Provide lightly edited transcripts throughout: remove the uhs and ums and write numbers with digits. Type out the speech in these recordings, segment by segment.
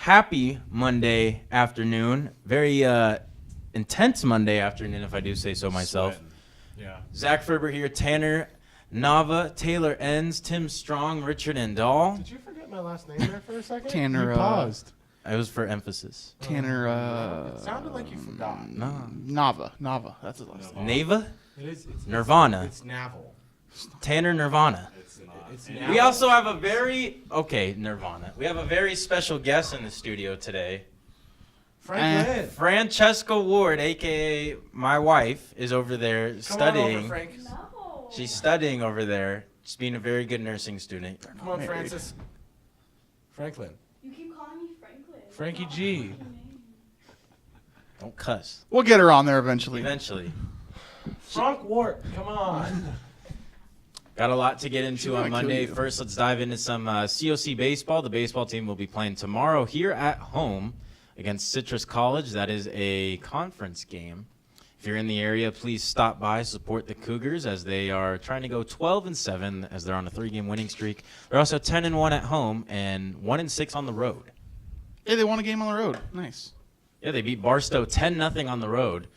happy Monday afternoon. Very intense Monday afternoon, if I do say so myself. Sweating. Yeah. Zach Ferber here, Tanner Nava, Taylor Enns, Tim Strong, Richard Endall. Did you forget my last name there for a second? Tanner, You paused. It was for emphasis. Tanner, It sounded like you forgot. No. Nava. That's his last name. Nava? It is. It's Nirvana. It's Navel. Tanner Nirvana. It's We Navel. also have a Nirvana. We have a very special guest in the studio today. Frank Lynn. Francesca Ward, a.k.a. my wife, is over there Come studying. on over, Frank. No. She's studying over there. She's being a very good nursing student. Come on, Francis. Franklin. You keep calling me Franklin. Frankie G. Don't cuss. We'll get her on there eventually. Eventually. Frank Wart. Come on. Got a lot to get She's into gonna on kill Monday. you. First, let's dive into some COC baseball. The baseball team will be playing tomorrow here at home against Citrus College. That is a conference game. If you're in the area, please stop by, support the Cougars as they are trying to go 12-7 as they're on a 3-game winning streak. They're also 10-1 at home and 1-6 on the road. Hey, they won a game on the road. Nice. Yeah, they beat Barstow 10-0 on the road.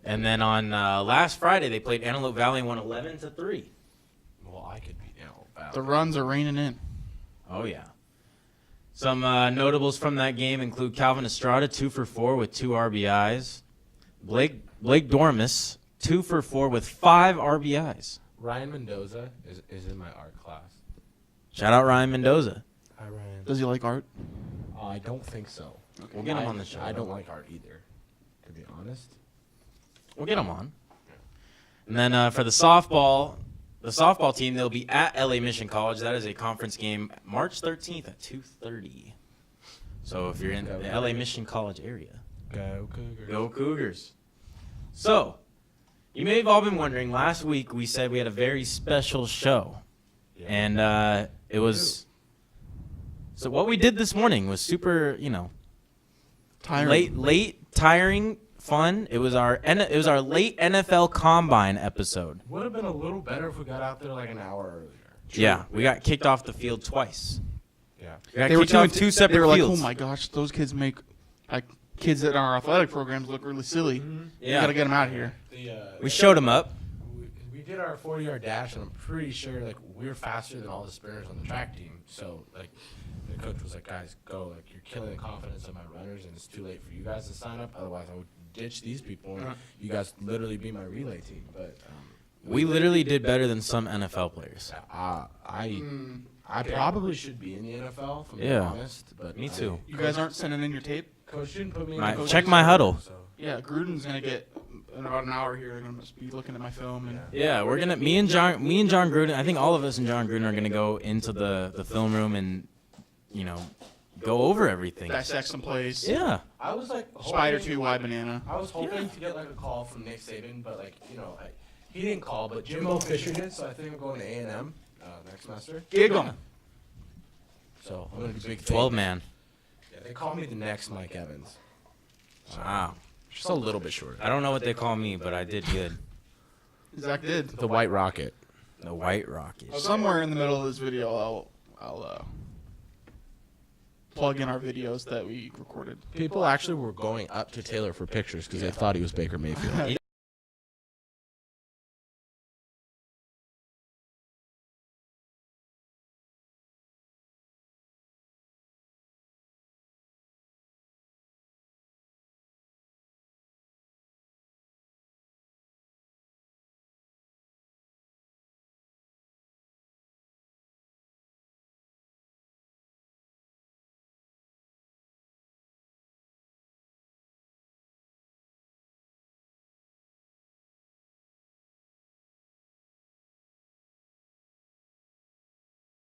And then on last Friday, they played Antelope Valley and won 11-3. Well, I could be Valley. The runs are raining in. Oh, yeah. Some notables from that game include Calvin Estrada, 2 for 4 with 2 RBIs. Blake Dormis, 2 for 4 with 5 RBIs. Ryan Mendoza is in my art class. Shout out Ryan Mendoza. Hi, Ryan. Does he like art? I don't think so. We'll get him on the show. I don't like art either, to be honest. We'll get him on. And then for the softball team, they'll be at LA Mission College. That is a conference game March 13th at 2:30. So if you're in the LA Mission College area, Go Cougars. go Cougars. So, you may have all been wondering, last week we said we had a very special show. Yeah. And it was... So what we did this morning was super, Tiring. late, tiring, fun. It was our late NFL Combine episode. Would have been a little better if we got out there like an hour earlier. Yeah, we got kicked off the field twice. Yeah. We got They were kicked off doing two separate They were like, fields. oh my gosh, those kids make kids that are athletic programs look really silly. Yeah. We gotta get them out of here. We showed them up. We did our 40-yard dash, and I'm pretty sure we were faster than all the sprinters on the track team. So the coach was like, guys, go. You're killing the confidence of my runners, and it's too late for you guys to sign up. Otherwise, I would ditch these people, and you guys literally be my relay team. But We literally did better than some NFL players. I probably should be in the NFL, if I'm being Yeah. honest. But Me too. You guys aren't sending in your tape? Coach didn't put me in My- the check my huddle. So. Yeah, Gruden's gonna get in about an hour here. They're gonna be looking at my film and Yeah, we're gonna me and John Gruden. I think all of us and John Gruden are gonna go into the film room and go over everything. dissect some plays. Yeah. I was like Spider hoping- 2 wide banana. I was hoping to get a call from Nick Saban, but he didn't call, but Jimbo Fisher did, so I think I'm going to A&M next semester. Gig 'em. So I'm gonna be big. 12 man. Yeah, they call me the next Mike Evans. Wow. Just a little bit shorter. I don't know what they call me, but I did good. Zach did. The White Rocket. The White Rocket. Somewhere in the middle of this video, I'll plug in our videos that we recorded. People actually were going up to Taylor for pictures because they thought he was Baker Mayfield.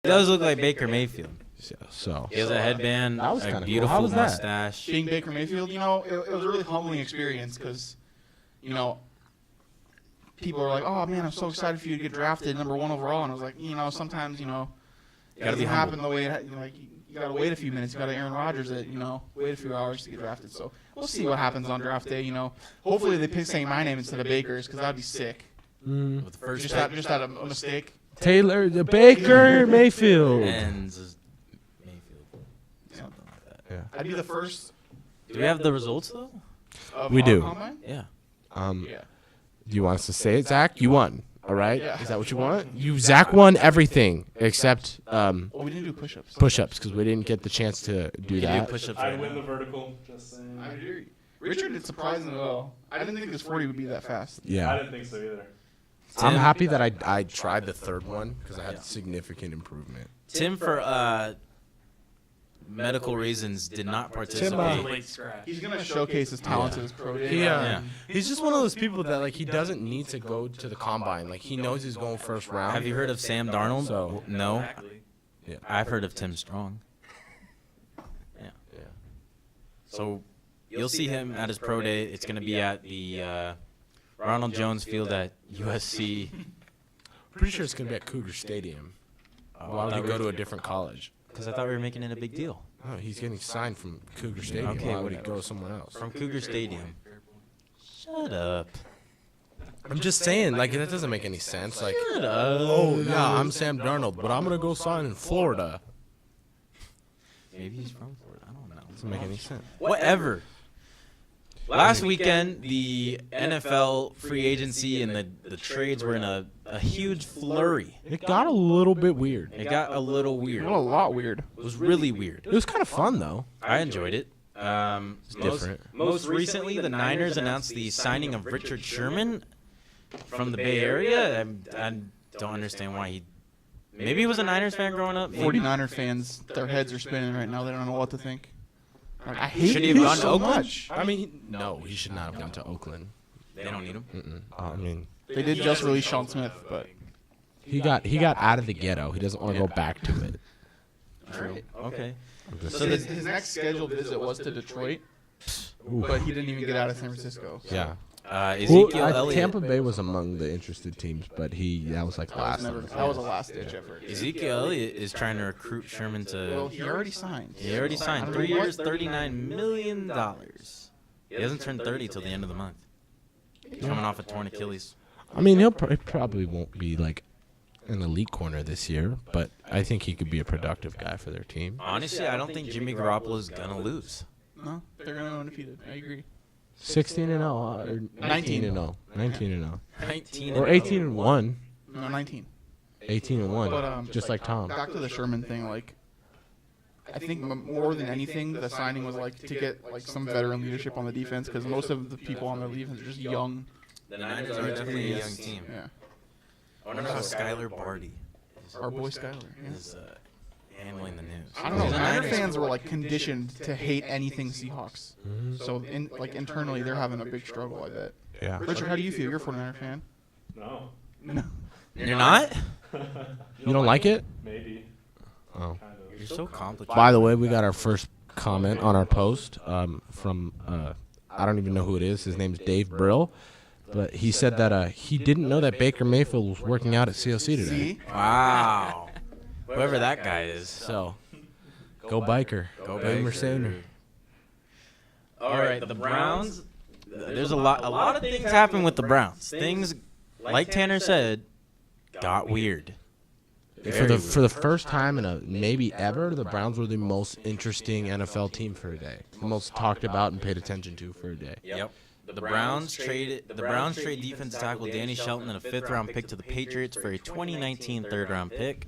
It does look like Baker Mayfield. So He has a headband, That was a kinda cool. beautiful How was that? mustache. Being Baker Mayfield, it was a really humbling experience because, people are like, oh man, I'm so excited for you to get drafted number 1 overall. And I was like, sometimes, it gotta doesn't be happen the way you gotta wait a few minutes. You got Aaron Rodgers that, wait a few hours to get drafted. So we'll see what happens on draft day. Hopefully they pick saying my name instead of Baker's because that'd be sick. With the first Just pick. out of a mistake. Taylor, the Baker Mayfield. Ends as Mayfield. Something like that. Yeah. I'd be the first. Do we have the results though? Of We our do. combine? Yeah. Yeah. Do you want us to say it, Zach? You won. All right. Yeah. Is that what you want? Zach won everything except Oh, we didn't do push-ups. push-ups because we didn't get the chance to do You do that. push-ups I right win now. the vertical. Just saying. I agree. Richard did surprisingly well. I didn't think this 40 would be that fast. I Yeah. didn't think so either. I'm Tim? happy that I tried the third one because I had significant improvement. Tim, for medical reasons, did not participate. Late scratch. He's gonna showcase his talents at his pro day. Yeah. He's just one of those people that like he doesn't need to go to the combine. Like he knows he's going first round. Have you heard of Sam Darnold? So- No. Exactly. I've heard of Tim Strong. Yeah. Yeah. So you'll see him at his pro day. It's going to be at the Ronald Jones Field at USC. Pretty sure it's gonna be at Cougar Stadium. Why would he go to a different college? Because I thought we were making it a big deal. Oh, he's getting signed from Cougar Stadium. Okay, Why would he whatever. go somewhere else? From Cougar Stadium. Shut up. I'm just saying, like that doesn't make any sense. Like, Shut up. oh yeah, I'm Sam Darnold, but I'm gonna go sign in Florida. Maybe he's from Florida. I don't know. Doesn't make any sense. Whatever. Last weekend, the NFL free agency and the trades were in a huge flurry. It got a little bit weird. It got a little weird. Well, a lot weird. It was really weird. It was kind of fun though. I enjoyed it. different. Most recently, the Niners announced the signing of Richard Sherman from the Bay Area. I don't understand why he. Maybe he was a Niners fan growing up. Maybe. 49er fans, their heads are spinning right now. They don't know what to think. I hate Should he have him gone to so Oakland? much. I mean, no, he should not have gone to Oakland. They don't need him. I mean, They did just release Sean Smith, but he got out of the ghetto. He doesn't want to go back to it. True. Okay. so his next scheduled visit was to Detroit, but he didn't even get out of San Francisco. So Yeah. Ezekiel Elliott. Tampa Bay was among the interested teams, but that was like that was, last. never, that was a last-ditch effort. Ezekiel Elliott is trying to recruit Sherman Well, to. he already signed. He already I signed don't 3 know what- years, $39 million. He hasn't turned 30 till the end of the month. Coming off a torn Achilles. I mean, he probably won't be like an elite corner this year, but I think he could be a productive guy for their team. Honestly, I don't think Jimmy Garoppolo is gonna lose. No, they're going to undefeated. I agree. 16-0, or 19-0, 19-0, 19 or 18-1, No, 19. 18-1, But, just like Tom. Back to the Sherman thing, like, I think more than anything, the signing was like to get like some veteran leadership on the defense because most of the people on the defense are just young. The Niners are definitely a young team. Yeah, I wonder how Skylar Barty our boy Skyler. Yeah. is handling the news. I don't know. He's a Niner Niners- fans were like conditioned to hate anything Seahawks. Mm-hmm. So internally, they're having a big struggle. I bet. Yeah. Richard, how do you feel? You're a 49er fan. No. No. You're not? You don't like it? Maybe. Oh. Kind of. You're so complicated. By the way, we got our first comment on our post from I don't even know who it is. His name's Dave Brill, but he said that he didn't know that Baker Mayfield was working out at CLC today. See? Wow. Whoever that guy is. So, go Biker. Go Boomer Baker. Sooner. All right, the Browns. There's a lot of things happen with the Browns. Things, like Tanner said, got weird. For the first time in maybe ever, the Browns were the most interesting NFL team for a day. The most talked about and paid attention to for a day. Yep. The Browns trade defensive tackle Danny Shelton and a 5th-round pick to the Patriots for a 2019 3rd-round pick.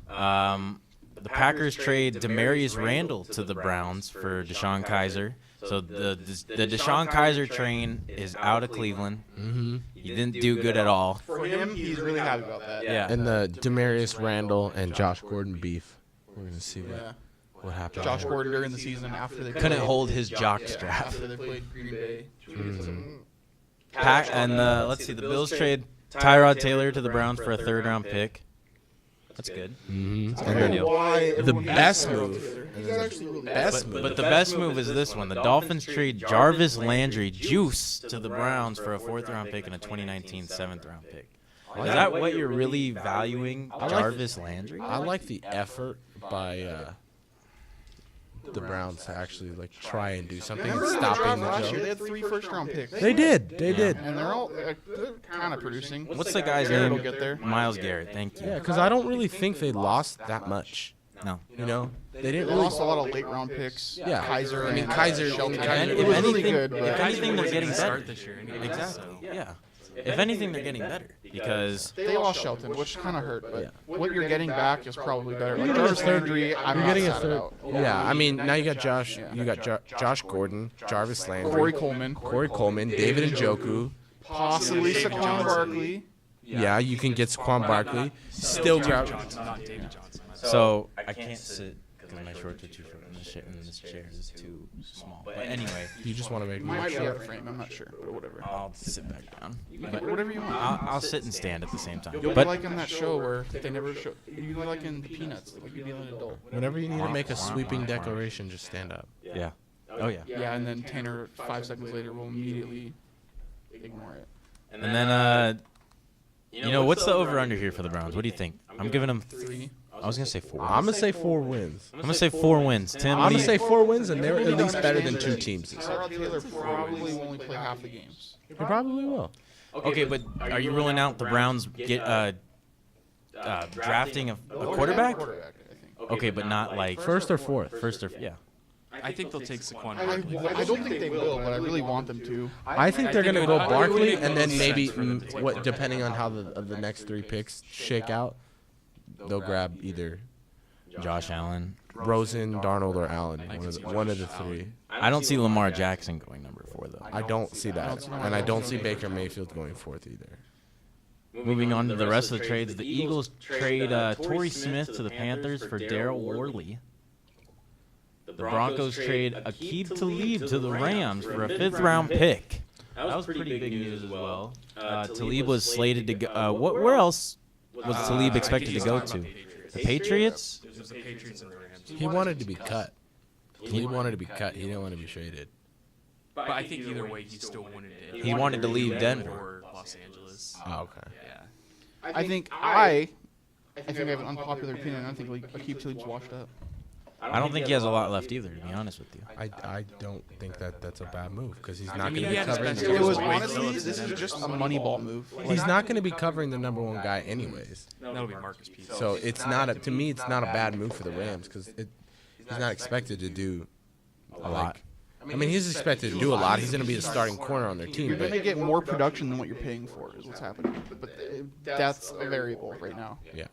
The Packers trade Demarius Randall to the Browns for Deshaun Kaiser. So the Deshaun Kaiser train is out of Cleveland. Mm-hmm. He didn't do good at all. For him, he's really happy about that. Yeah. And the Demarius Randall and Josh Gordon beef. We're gonna see Yeah. what happens. Josh Gordon during the season after they Couldn't played- hold his jock strap. After they played Green Bay. Let's see. The Bills trade Tyrod Taylor to the Browns for a 3rd-round pick. That's good. Mm-hmm. Fair And deal. the best move. But the best move is this one. The Dolphins trade Jarvis Landry Juice to the Browns for a 4th-round pick and a 2019 7th-round pick. Is that what you're really valuing, Jarvis Landry? I like the effort by the Browns to actually like try and do something and Remember in the stopping draft the last year? They joke. had 3 first-round picks. They did. They did. And they're all they're kind of producing. What's the guy's Garrett name? will get there. Miles Garrett. Thank you. Yeah, because I don't really think they lost that much. No. You know, they They didn't really. lost a lot of late round picks. Yeah. Kaiser. I mean, and Kaiser- Shelton. If It was really anything- good. if But anything, they're getting better. start this year anyway. Exactly. Yeah. If anything, they're getting better because they lost Shelton, which kind of hurt. But Yeah. what you're getting back is probably better. Like You're Jarvis getting a third- Landry, I'm You're not getting a sad third. about. Yeah, I mean, now you got Josh. Yeah. You got Josh Gordon, Jarvis Landry, Corey Coleman, Corey Coleman, David Njoku. possibly Saquon Barkley. Yeah, you can get Saquon Barkley. Still grab. Johnson, not David Johnson. so I can't sit because my shorts are too short and this chair is too small. But anyway, You just want to make. Might be out of frame. I'm not sure, but whatever. I'll sit back down. But Whatever you want. I'll sit and stand at the same time. You'll be But like in that show where they never show. You'll be like in Peanuts, like you'd be an adult. Whenever you need to make a sweeping declaration, just stand up. yeah. Oh yeah. Yeah, and then Tanner 5 seconds later will immediately ignore it. And then you know what's the over under here for the Browns? What do you think? I'm giving them 3. I was gonna say 4. I'm gonna say 4 wins. I'm gonna say 4 wins. Tim, I'm what do gonna you- say 4 wins, and they're at least better than 2 teams. this year. Tyrod Taylor probably will only play half the games. He probably will. Okay, but are you ruling out the Browns get drafting a quarterback? Quarterback, I think. Okay, but not like First or fourth? first or yeah. I think they'll take Saquon I Barkley. don't think they will, but I really want them to. I think they're gonna go Barkley, and then maybe what, depending on how the next 3 picks shake out, they'll grab either Josh Allen. Rosen, Darnold, or Allen. One of the 3. I don't see Lamar Jackson going number 4 though. I don't see that, and I don't see Baker Mayfield going 4th either. Moving on to the rest of the trades, the Eagles trade Torrey Smith to the Panthers for Darryl Worley. The Broncos trade Aqib Talib to the Rams for a 5th-round pick. That was pretty big news as well. Talib was slated to go. Where else was Talib expected to go to? The Patriots? It was the Patriots and the Rams. He wanted to be cut. He wanted to be cut. He didn't want to be traded. But I think either way, he still wanted to. He wanted to leave Denver. Or Los Angeles. Oh, okay. Yeah. I think I have an unpopular opinion. I think like Aqib Talib's washed up. I don't think he has a lot left either, to be honest with you. I don't think that's a bad move because he's not mean, going to he be had his covering. best The It was Wait, honestly, no, this it's is just a Moneyball move. He's not going to be covering the number 1 guy anyways. That'll be Marcus Peters. So it's not to me it's not a bad move for the Rams because he's not expected to do A lot. I mean, he's expected to do a lot. He's going to be the starting corner on their team. You're But going to get more production than what you're paying for, is what's happening. But that's a variable right now. yeah,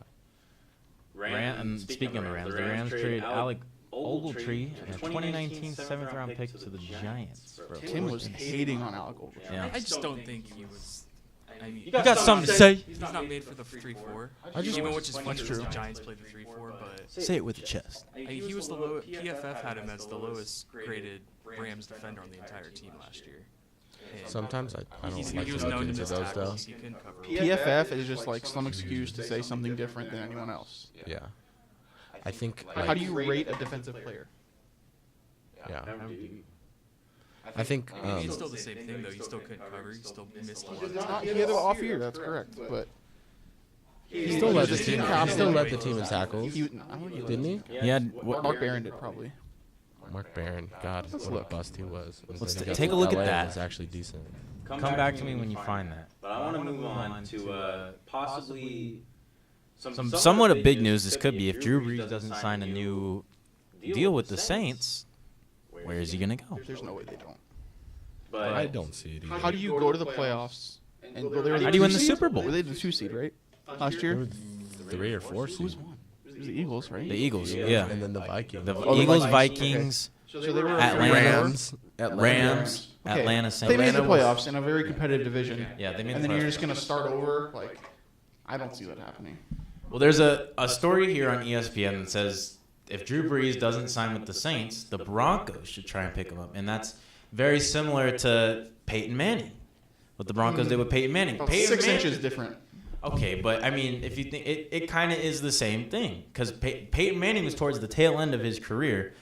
And speaking of the Rams trade Alec Ogletree and a 2019 7th-round pick to the Giants. For a Tim was 4th. hating on Alec Ogletree. Yeah. I just don't think he was. I mean, You got something to say? he's not made for the 3-4. I just- Even which is funny That's because true. the Giants played the 3-4, but Say it with your chest. I mean, he was the low. PFF had him as the lowest graded Rams defender on the entire team last year. And sometimes I don't he like was to look known to into miss those though. tackles. He couldn't cover. PFF is just like some excuse to say something different than anyone else. Yeah, I think. How do you rate a defensive player? Yeah, I think. It's still the same thing though. He still couldn't cover. He still missed a lot. Of He had an off year, that's correct. But He still led the just team. team He captain. still led the team in tackles, I don't think he didn't he? He had what? Mark Barron did probably. Mark Barron, God, what a look. bust he was. And Let's then he got take to a look at LA and that. Was actually decent. Come back to me when you find that. But I want to move on to possibly some somewhat of big news. This could be if Drew Brees doesn't sign a new deal with the Saints. Where is he gonna go? There's no way they don't. I don't see it either. How do you go to the playoffs? And well, they were the How do you win the 2 seed? Super Bowl? Were they the 2 seed, right? Last They year? were 3 or 4 seed. It was the Eagles, right? The Eagles, yeah. And then the Vikings. The Oh, the Eagles, Vikings, Vikings, So they were Atlanta. Rams. Rams, Okay. Atlanta They made Saints. the playoffs in a very competitive division. Yeah, they made And the then you're playoffs. just gonna start over. Like, I don't see that happening. Well, there's a story here on ESPN that says if Drew Brees doesn't sign with the Saints, the Broncos should try and pick him up. And that's very similar to Peyton Manning. What the Broncos did with Peyton Manning. About Peyton 6 Manning- inches different. Okay, but I mean, if you think it kind of is the same thing because Peyton Manning was towards the tail end of his career.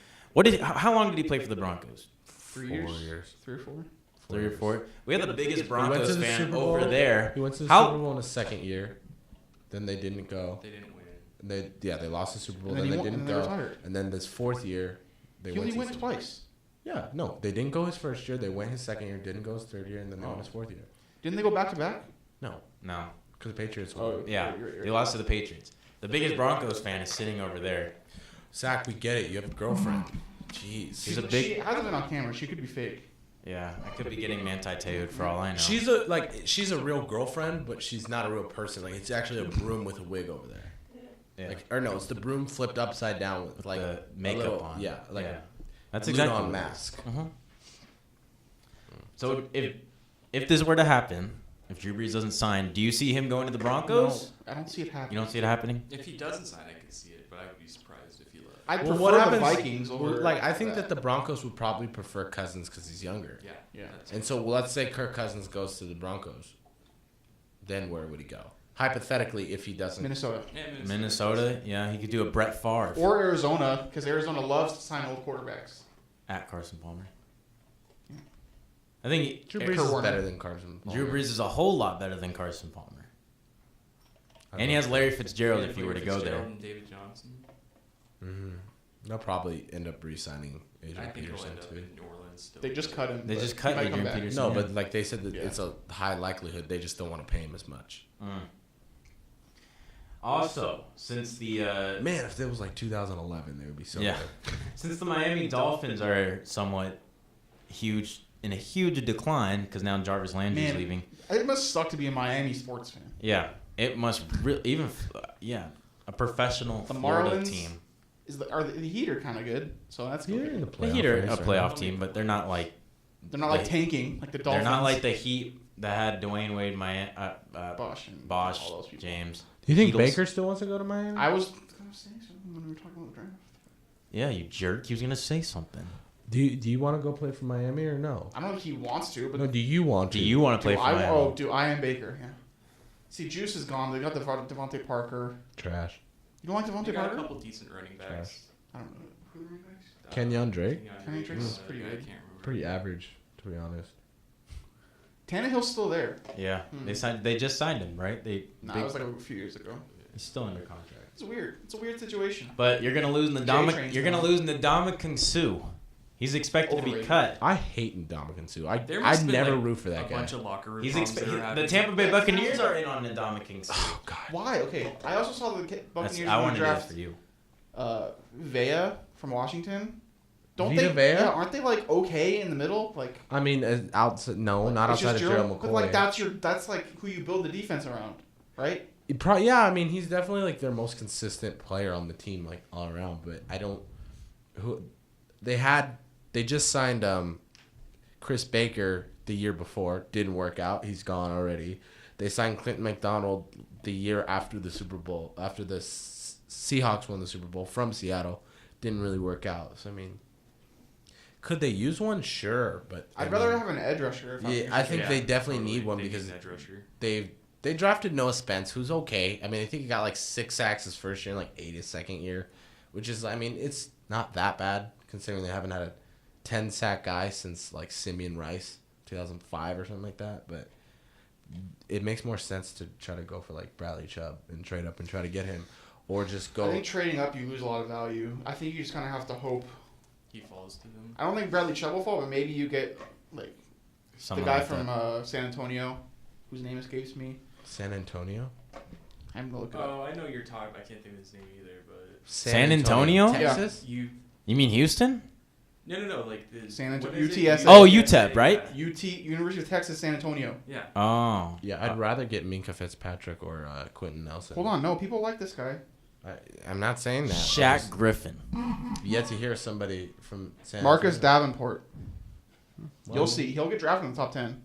How long did he play for the Broncos? 3 4 years? years. 3 or 4? 3 or 4. We had the biggest He went to Broncos the fan Super Bowl. over there. He went to the How- Super Bowl in his second year. Then they didn't go. They didn't win. They lost the Super Bowl. And then Then he they won- didn't and they go. retired. And then this 4th year, they He only went. went twice. Yeah, no, they didn't go his first year. They went his second year, didn't go his 3rd year, and then they won his 4th year. Didn't they go back to back? No, No. because the Patriots Oh, won. Yeah, You're right. they lost to the Patriots. The biggest Broncos fan is sitting over there. Zach, we get it. You have a girlfriend. Jeez. She's a She big. hasn't been on camera. She could be fake. Yeah, I could be getting Manti Te'o for all I know. She's a real girlfriend, but she's not a real person. Like it's actually a broom with a wig over there. yeah. Like or no, it's the broom flipped upside down with like the a makeup little- on. Yeah, like yeah. That's a exactly on what it mask. is. So if this were to happen, if Drew Brees doesn't sign, do you see him going to the Broncos? No, I don't see it happening. You don't see it happening? If he doesn't sign, I could see it, but I would be surprised if he left. I Well, prefer what the happens- Vikings over. Like I think that the Broncos would probably prefer Cousins because he's younger. Yeah. Yeah. that's- And so let's say Kirk Cousins goes to the Broncos. Then where would he go? Hypothetically, if he doesn't. Minnesota Yeah, Minnesota, yeah, he could do a Brett Favre or Arizona, because Arizona loves to sign old quarterbacks. at Carson Palmer. I think Drew Kurt Brees is Warner. better than Carson Palmer. Drew Brees is a whole lot better than Carson Palmer. And he has Larry Fitzgerald if he were to go there. And David Johnson. Mm-hmm. They'll probably end up re-signing I Adrian think he'll Peterson end up too. in New Orleans. Still They just cut him. They but just he cut might come Adrian back. Peterson. No, yeah. but like they said that Yeah. it's a high likelihood they just don't want to pay him as much. Also, since the Man, if it was like 2011, they would be so Yeah. good. since the Miami Dolphins are somewhat huge in a huge decline because now Jarvis Landry's Man. leaving. It must suck to be a Miami sports fan. Yeah, it must really a professional The Florida Marlins team. The Heat are kind of good, so that's You're good. in the The playoff Heat are race a right playoff now. team, but they're not like They're not like They- tanking like the Dolphins. they're not like the Heat that had Dwayne Wade, Bosch and Bosch, all those people. James. Do you think Beatles. Baker still wants to go to Miami? I was gonna say something when we were talking about the draft. Yeah, you jerk. He was gonna say something. Do you want to go play for Miami or no? I don't think he wants to, but No, do you want to? Do you want to play for Miami? do I am Baker? Yeah. See, Juice is gone. They got Devontae Parker. Trash. You don't like They Devontae got a Parker? couple decent running backs. I don't know. Who are the running backs? Kenyon Drake? Kenyon Drake's pretty I good. can't remember. Pretty average, to be honest. Tannehill's still there. Yeah, Hmm. They just signed him, right? No, that was like a few years ago. he's still under contract. It's weird. It's a weird situation. But you're gonna lose J-Train's You're gonna gone. lose Ndamukong Suh. He's expected to be Overrated. cut. I hate Ndamukong Suh. There I must have been, never like, root for a that guy. bunch of locker room He's problems that are the happening. Tampa Bay Buccaneers are in on Ndamukong Suh. Oh God. Why? Okay. I also saw the Buccaneers I wanted that draft for you. Vea from Washington. Don't Vita they? Vea? Yeah, aren't they like okay in the middle? Like I mean, outside, no, not it's outside of just Gerald McCoy. But like that's like who you build the defense around, right? Yeah, I mean, he's definitely like their most consistent player on the team, like all around. But I don't. They just signed Chris Baker the year before. Didn't work out. He's gone already. They signed Clinton McDonald the year after the Super Bowl, after the Seahawks won the Super Bowl from Seattle. Didn't really work out. So I mean, could they use one? Sure, but I'd I rather mean, have an edge rusher. If I'm Yeah, I think Yeah, they definitely totally. need one They because need an edge rusher. they drafted Noah Spence, who's okay. I mean, I think he got like 6 sacks his first year and like 8 his second year, which is, I mean, it's not that bad considering they haven't had a 10 sack guy since like Simeon Rice, 2005 or something like that. But it makes more sense to try to go for like Bradley Chubb and trade up and try to get him, or just I go. think trading up you lose a lot of value. I think you just kind of have to hope. He falls to them. I don't think Bradley Chubb will fall, but maybe you get like Someone the guy like from that. San Antonio, whose name escapes me. San Antonio. I'm gonna look it up. Oh, I know you're talking. I can't think of his name either, but San Antonio? Texas. you. You mean Houston? No, like the San Anto- what is it? UTSA. Oh, UTEP, right? UT University of Texas San Antonio. Yeah. Oh. Yeah, I'd rather get Minka Fitzpatrick or Quentin Nelson. Hold on, no, people like this guy. I'm not saying that. I Shaq just Griffin. yet to hear somebody from San Marcus Antonio. Davenport. Well, You'll see. He'll get drafted in the top 10.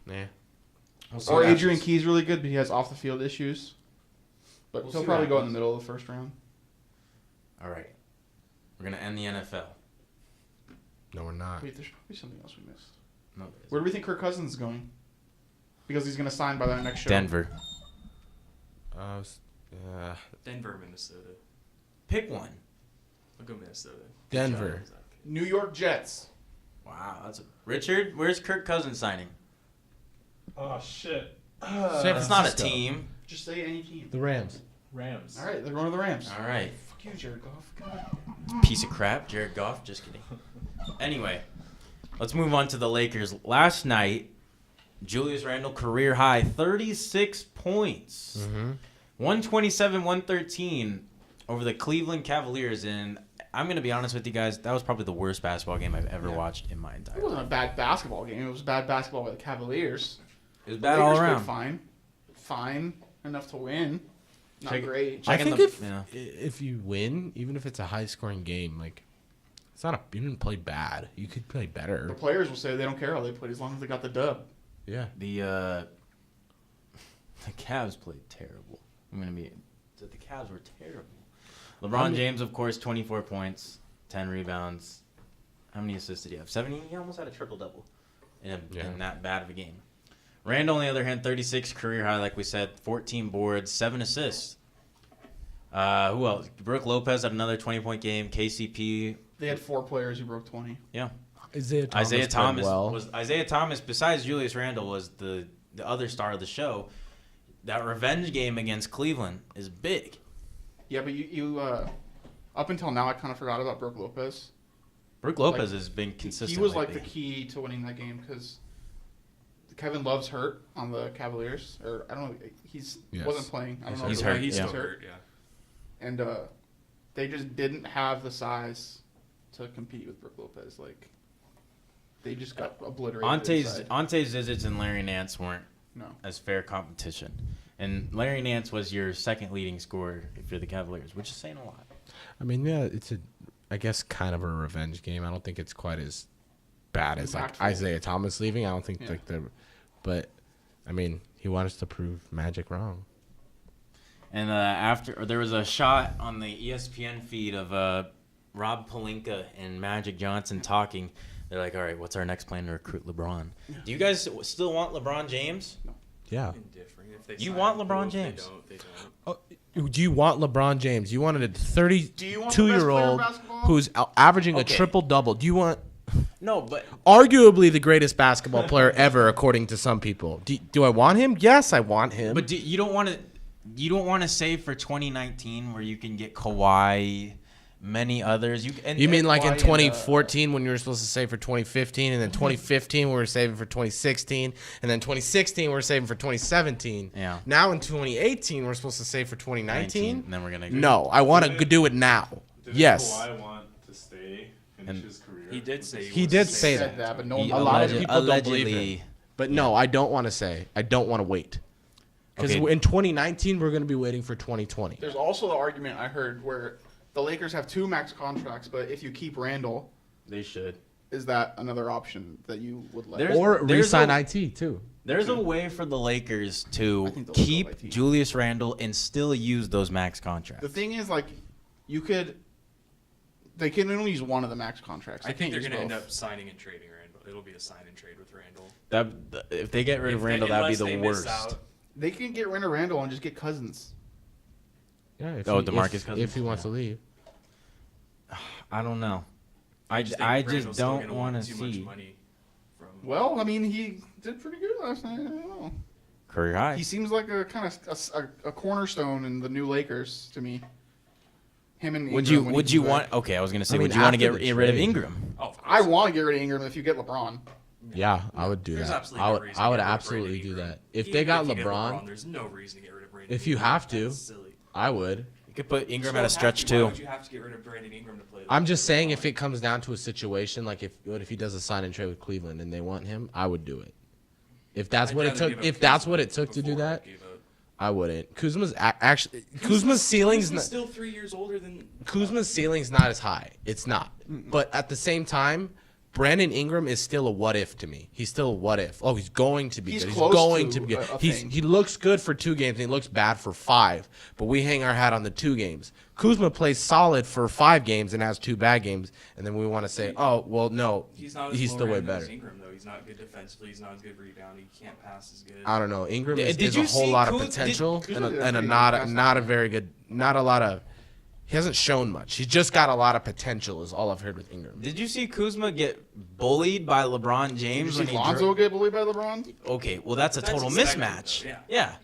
Nah. Or Adrian Key's really good, but he has off the field issues. But We'll he'll see probably what go in the happens. middle of the first round. All right. We're gonna end the NFL. No, we're not. Wait, there's probably something else we missed. No, Where do we think Kirk Cousins is going? Because he's going to sign by the next show. Denver. Denver, Minnesota. Pick one. I'll go Minnesota. Denver. New York Jets. Wow, Richard. Where's Kirk Cousins signing? Oh shit. San That's not a Francisco. team. Just say any team. The Rams. Rams. All right, they're going to the Rams. All right. Fuck you, Jared Goff. God. Piece of crap, Jared Goff. Just kidding. Anyway, let's move on to the Lakers. Last night, Julius Randle career high 36 points. Mm-hmm. 127-113. over the Cleveland Cavaliers, and I'm going to be honest with you guys, that was probably the worst basketball game I've ever watched in my entire It life. wasn't a bad basketball game. It was bad basketball by the Cavaliers. It was The bad all Lakers played around. fine enough to win. Not Check- great. I Checking think the- if you win, even if it's a high scoring game, like it's not you didn't play bad. You could play The better. players will say they don't care how they played as long as they got the dub. Yeah. The Cavs played terrible. The Cavs were terrible. LeBron James, of course, 24 points, 10 rebounds. How many assists did he have? 70? He almost had a triple-double in that bad of a game. Randall, on the other hand, 36 career high, like we said, 14 boards, 7 assists. Who else? Brooke Lopez had another 20-point game. KCP, They had 4 players who broke 20. yeah. Isaiah Isaiah Thomas well. was Isaiah Thomas. Besides Julius Randle, was the other star of the show. That revenge game against Cleveland is big. Yeah, but you up until now, I kind of forgot about Brook Lopez. Brooke Lopez has been consistent. He was like lately. the key to winning that game because Kevin Love's hurt on the Cavaliers, or I don't know, Yes. wasn't playing. I don't know. if He's it hurt, was- He's yeah. still hurt, yeah. And they just didn't have the size to compete with Brook Lopez. Like they just got obliterated. inside. Ante Zizic and Larry Nance weren't No. as fair competition, and Larry Nance was your second leading scorer if you're the Cavaliers, which is saying a lot. I mean, yeah, it's I guess kind of a revenge game. I don't think it's quite as bad as like Impactful. Isaiah Thomas leaving. I don't think Yeah. but I mean, he wanted to prove Magic wrong. And there was a shot on the ESPN feed of Rob Pelinka and Magic Johnson talking. They're like, all right, what's our next plan to recruit LeBron? Do you guys still want LeBron James? Yeah. Indifferent. If they You sign want him, LeBron cool. If James? They don't. Do you want LeBron James? You wanted a Do you want the best player in 32-year-old basketball? who's averaging Okay. a triple double. Do you want No, but arguably the greatest basketball player ever, according to some people? Do I want him? Yes, I want him. you don't want to save for 2019 where you can get Kawhi, many others. You mean like in Kawhi and, 2014 when you were supposed to save for 2015, and then 2015 we were saving for 2016, and then 2016 we were saving for 2017. Yeah. Now in 2018 we're supposed to save for 2019. and then we're gonna No, I want to do it now. Did Yes. Kawhi want to stay, finish And his career? He did say He wants did to say stay. Said that, but no He one. A lot of alleged- people don't believe allegedly. him. But no, I don't want to say. I don't want to wait. Because Okay. in 2019 we're going to be waiting for 2020. There's also the argument I heard where the Lakers have 2 max contracts, but if you keep Randall, They should. is that another option that you would let? There's- Or there's resign a- IT too. There's a way for the Lakers I to think they'll go keep IT. Julius Randle and still use those max The contracts. thing is, like, they can only use one of the max contracts. I They think can't they're use going to end both. up signing and trading Randall. It'll be a sign and trade with Randall. If they get rid of If they- Randle, that'd be unless the they miss worst. out. They can get rid of Randall and just get Cousins. Yeah. If Oh, he, DeMarcus if, Cousins? if he wants Yeah. to leave. I don't know. I think just Randall's still don't gonna want to too much see money from. Well, I mean, he did pretty good last night. I don't know. career high. He seems like a kind of a cornerstone in the new Lakers to me. Him and Would Ingram when he you comes want? back. Okay, I was gonna say, I mean, would you want to after get the rid of trade. Ingram? Oh, of course. I want to get rid of Ingram if you get LeBron. Yeah, I would do There's that. absolutely I no would. reason I to would get rid of absolutely Brandon do Ingram. that. If Even they got you get LeBron, there's no reason to get rid of Brandon. if you Ingram. have to, That's silly. I would. You could put Ingram You at a don't stretch have to. Why too. would you have to get rid of Brandon Ingram to play? I'm just saying, if it comes down to a situation like what if he does a sign and trade with Cleveland and they want him, I would do it. If that's I'd what it rather took, give up if that's what it Kuzma took to do before I that, gave up. I wouldn't. Kuzma's ceiling's Kuzma's not, still 3 years older than. Kuzma's ceiling's not as high. It's not. But at the same time, Brandon Ingram is still a what if to me. He's still a what if. Oh, he's going to be He's good. He's close going to to be good. a He's thing. he looks good for 2 games and he looks bad for 5. But we hang our hat on the 2 games. Kuzma plays solid for 5 games and has 2 bad games, and then we want to say, oh well, no, He's not. As he's still lower way end as better. Ingram though. He's not good defensively. He's not as good rebounding. He can't pass as good. I don't know. Ingram Did is you a whole see lot of Kuz- potential did- and Kuzma did a, and a pretty not good a, not a very good, not a lot of. He hasn't shown much. He's just got a lot of potential. Is all I've heard with Ingram. Did you see Kuzma get bullied by LeBron Did James you when see he Lonzo get bullied by LeBron? Okay, well that's a That's total expected, mismatch. though, Yeah.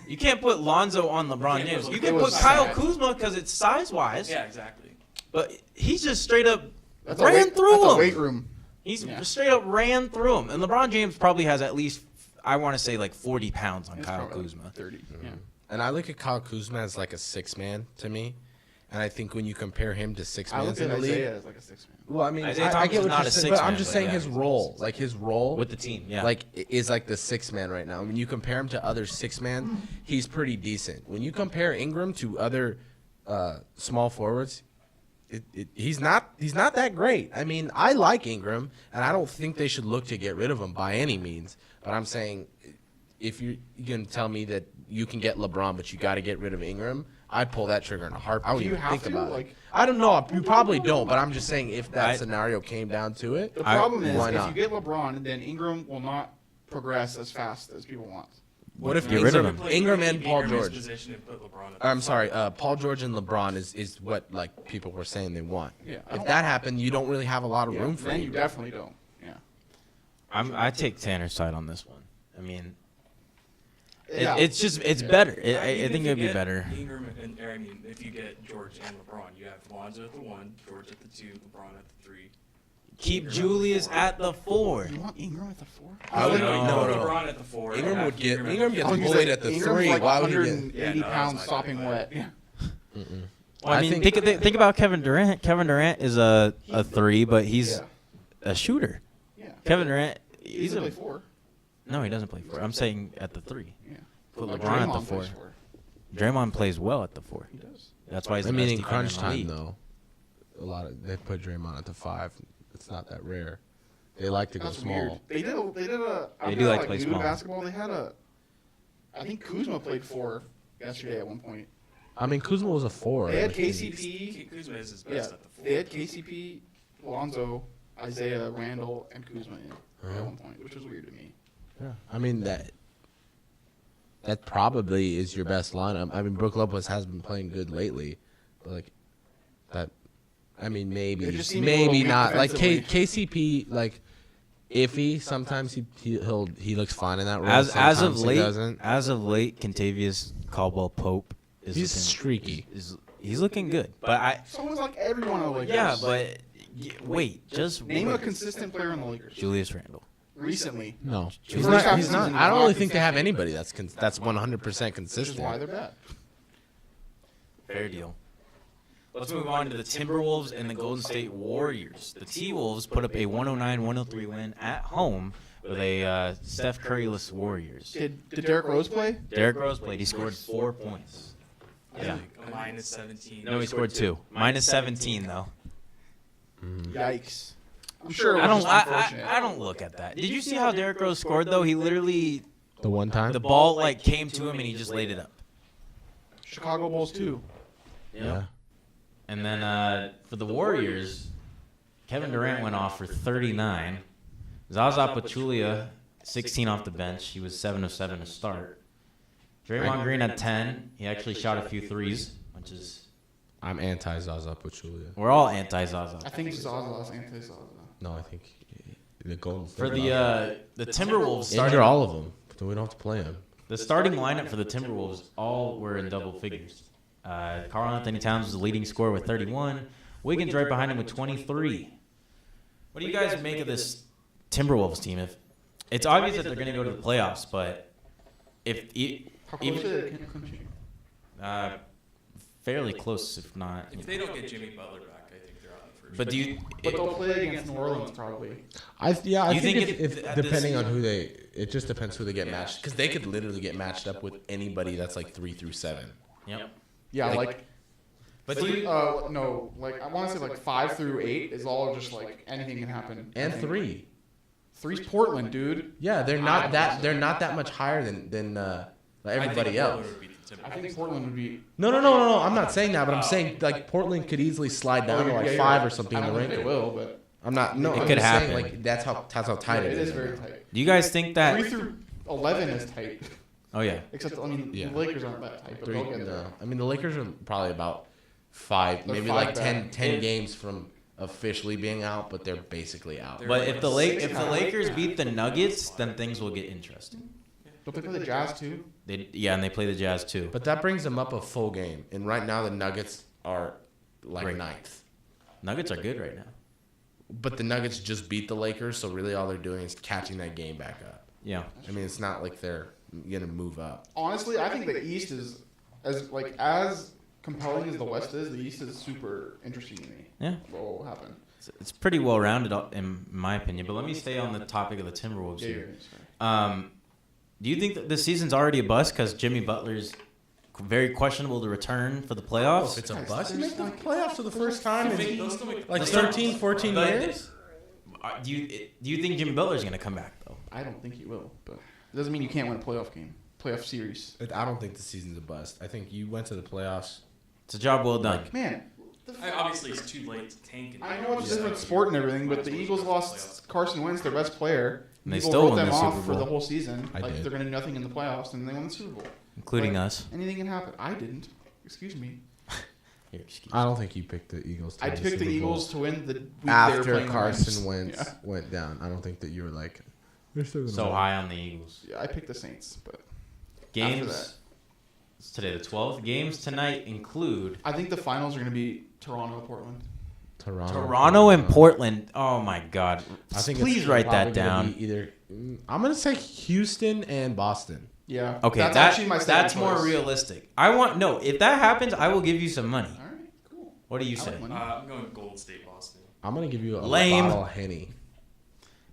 You can't put Lonzo on LeBron can't James. put You LeBron can It put was Kyle sad. Kuzma because it's size wise. Yeah, exactly. But he just straight up That's ran a weight, through that's him. a weight room. He's Yeah. straight up ran through him. And LeBron James probably has at least, I want to say, like 40 pounds on It's Kyle probably Kuzma. 30. Yeah. And I look at Kyle Kuzma as like a 6 man to me. And I think when you compare him to six I man look in at the league, Isaiah as like a 6-man. well, I mean, Isaiah I Thomas get is what not you're a saying, but I'm six-man, just but saying yeah. his role with the team. Yeah. like is like the 6-man right now. When you compare him to other 6-man, he's pretty decent. When you compare Ingram to other small forwards, he's not that great. I mean, I like Ingram, and I don't think they should look to get rid of him by any means. But I'm saying, if you're going to tell me that you can get LeBron, but you got to get rid of Ingram, I'd pull that trigger in a heartbeat. I Do wouldn't you even have think to? about it. Like- I don't know. You probably don't, but I'm just saying if that I- scenario came down to it, The problem is, why if not? you get LeBron, then Ingram will not progress as fast as people want. What if Get rid of Ingram, him. Ingram and Paul Ingram in his George? position and put LeBron at the I'm five. sorry, Paul George and LeBron is what like people were saying they want. Yeah. If that happened, you don't really have a lot of room for then you Ingram. definitely don't. Yeah. I take Tanner's side on this one. I mean, Yeah. it's better. I Even think if you it'd be get better. Ingram or I mean, if you get George and LeBron, you have Lonzo at the 1, George at the 2, LeBron at the 3. Keep Julius at the 4. You want Ingram at the 4? I would No. no. LeBron at the 4. Ingram have would get Ingram Ingram at gets the Ingram's bullied at the Ingram's 3. like Why would you 180 Yeah, no, pounds that's sopping not wet. Yeah. Well, I I mean, think- think about Kevin Durant. Kevin Durant is a 3, but he's Yeah. a shooter. Yeah. Kevin Durant, He's he's play a 4. no, he doesn't play 4. I'm saying at the 3. Yeah. Put Like LeBron at the Draymond 4. plays 4. Draymond plays well at the 4. He does. That's why he's I the mean, best in defender crunch the time league. though, they put Draymond at the 5. It's not that rare. They like to go That's small. weird. They did a. I They don't do know, like to play new small. basketball. They had a. I think Kuzma played 4 yesterday at one point. I mean, Kuzma was a 4. They had I mean, KCP. Kuzma is his best Yeah. at the 4. They had KCP, Lonzo, Isaiah, Randall, and Kuzma in at one point, which was weird to me. Yeah. I mean that probably is your best lineup. I mean, Brook Lopez has been playing good lately, but like that. I mean, It maybe just seemed a little weak not. Like defensively. KCP, like iffy. Sometimes he looks fine in that role. As of Sometimes he late, doesn't. Contavious Caldwell Pope is He's looking, streaky. He's looking good, but Someone's like everyone on the Lakers. yeah, but wait, just Name a wait. consistent player on the Lakers Julius Randle. recently, No, He's he's not- not. he's not- I don't really think they have anybody that's 100% which is why consistent. they're bad. Fair deal. Let's move on to the Timberwolves and the Golden State Warriors. The T-Wolves put up a 109-103 win at home with a Steph Curry-less Warriors. Did Derrick Rose play? Derrick Rose played. He scored 4 points. Yeah. A minus 17. No, he scored 2. Minus 17 though. Yikes! I'm sure. It I was don't. just unfortunate. I don't look at that. Did you see how Derrick Rose scored though? He literally The one time. the ball like came to him and he just laid it up. Chicago Bulls too. Yeah. And then for the Warriors, Kevin Durant went off for 39. Zaza Pachulia, 16 off the bench. He was 7 of 7 to start. Draymond Green had 10. He actually shot a few threes, which is I'm anti Zaza Pachulia. we're all anti-Zaza. I think Zaza's anti-Zaza. No, I think the Golden State. For the Timberwolves, injure starting, all of them, so we don't have to play them. the starting lineup for the Timberwolves all were in double figures. Karl Anthony Towns was the leading scorer with 31. Wiggins right behind him with 23. What do you guys make of this Timberwolves team? If it's obvious that they're going to go to the playoffs, but if How close even is it? Couldn't you? fairly close, if not. If they don't get Jimmy Butler back, I think they're out in the first. But do you? But they'll play against New Orleans probably. I You think think if at this- depending on who they, it just depends who they get matched because they could literally get matched up with anybody that's like 3 through 7. Yep. Yeah, Like- like But do you? no, like I want to say like 5 through 8 is all just like anything can happen. I And think. 3. 3's Portland, dude. Yeah, they're not that much higher than everybody else. I think Portland would be. No. I'm not saying that, but I'm saying like Portland could easily slide down to Yeah, like yeah, 5 yeah. or something I in the don't think ranking. they will, but I'm not. No, It I'm could just saying, happen. like that's how tight it it is is. very tight. Do you guys think that? 3 through 11 is tight. Oh yeah. Except I mean Yeah. the Lakers aren't that tight, but they'll get there. No, I mean the Lakers are probably about 5, They're maybe 5 like back. 10 games from officially being out, but they're basically out. But if the Lakers beat the Nuggets, then things will get interesting. Don't they play the Jazz too? And they play the Jazz too. But that brings them up a full game, and right now the Nuggets are like Great. 9th. Nuggets are good right now. But the Nuggets just beat the Lakers, so really all they're doing is catching that game back up. Yeah. I mean, it's not like they're gonna move up. Honestly, I think the East is as compelling as the West is, the East is super interesting to me. Yeah. What will happen? It's pretty well rounded in my opinion. But let me stay on the topic of the Timberwolves Yeah, here. sorry. Do you think that this season's already a bust because Jimmy Butler's very questionable to return for the If playoffs? it's a bust, you make the playoffs for the first time in They'll still make like Let's start- 13, 14 But- years. Do you think Jimmy Butler's going to come back though? I don't think he will, but it doesn't mean you can't win a playoff series. I don't think the season's a bust. I think you went to the playoffs. It's a job well done. Man, Obviously, it's too late to tank. I know it's a different sport and everything, but the Eagles lost Carson Wentz, their best player. And they People still wrote won them the Super off for Bowl. the whole season. I Like did. they're gonna do nothing in the playoffs, and they won the Super Bowl. Including Like, us. Anything can happen. I didn't. Excuse me. Here, excuse I don't think you picked the Eagles. To I win picked the Super Bowl. Eagles to win the week they were after playing the Carson Rams. Wentz went down. I don't think that you were like So high on the Eagles. Yeah, I picked the Saints, but Games. It's today the 12th. Games tonight include I think the finals are gonna be Toronto, Portland. Toronto and Portland. Oh my God! I think Please it's write probably that gonna down. be either I'm gonna say Houston and Boston. Yeah. Okay, that's that, actually my that's second more choice. realistic. I want no. If that happens, I will give you some money. All right, cool. What do you I say, like money. I'm going with Golden State, Boston. I'm gonna give you a Lame. bottle of Henny.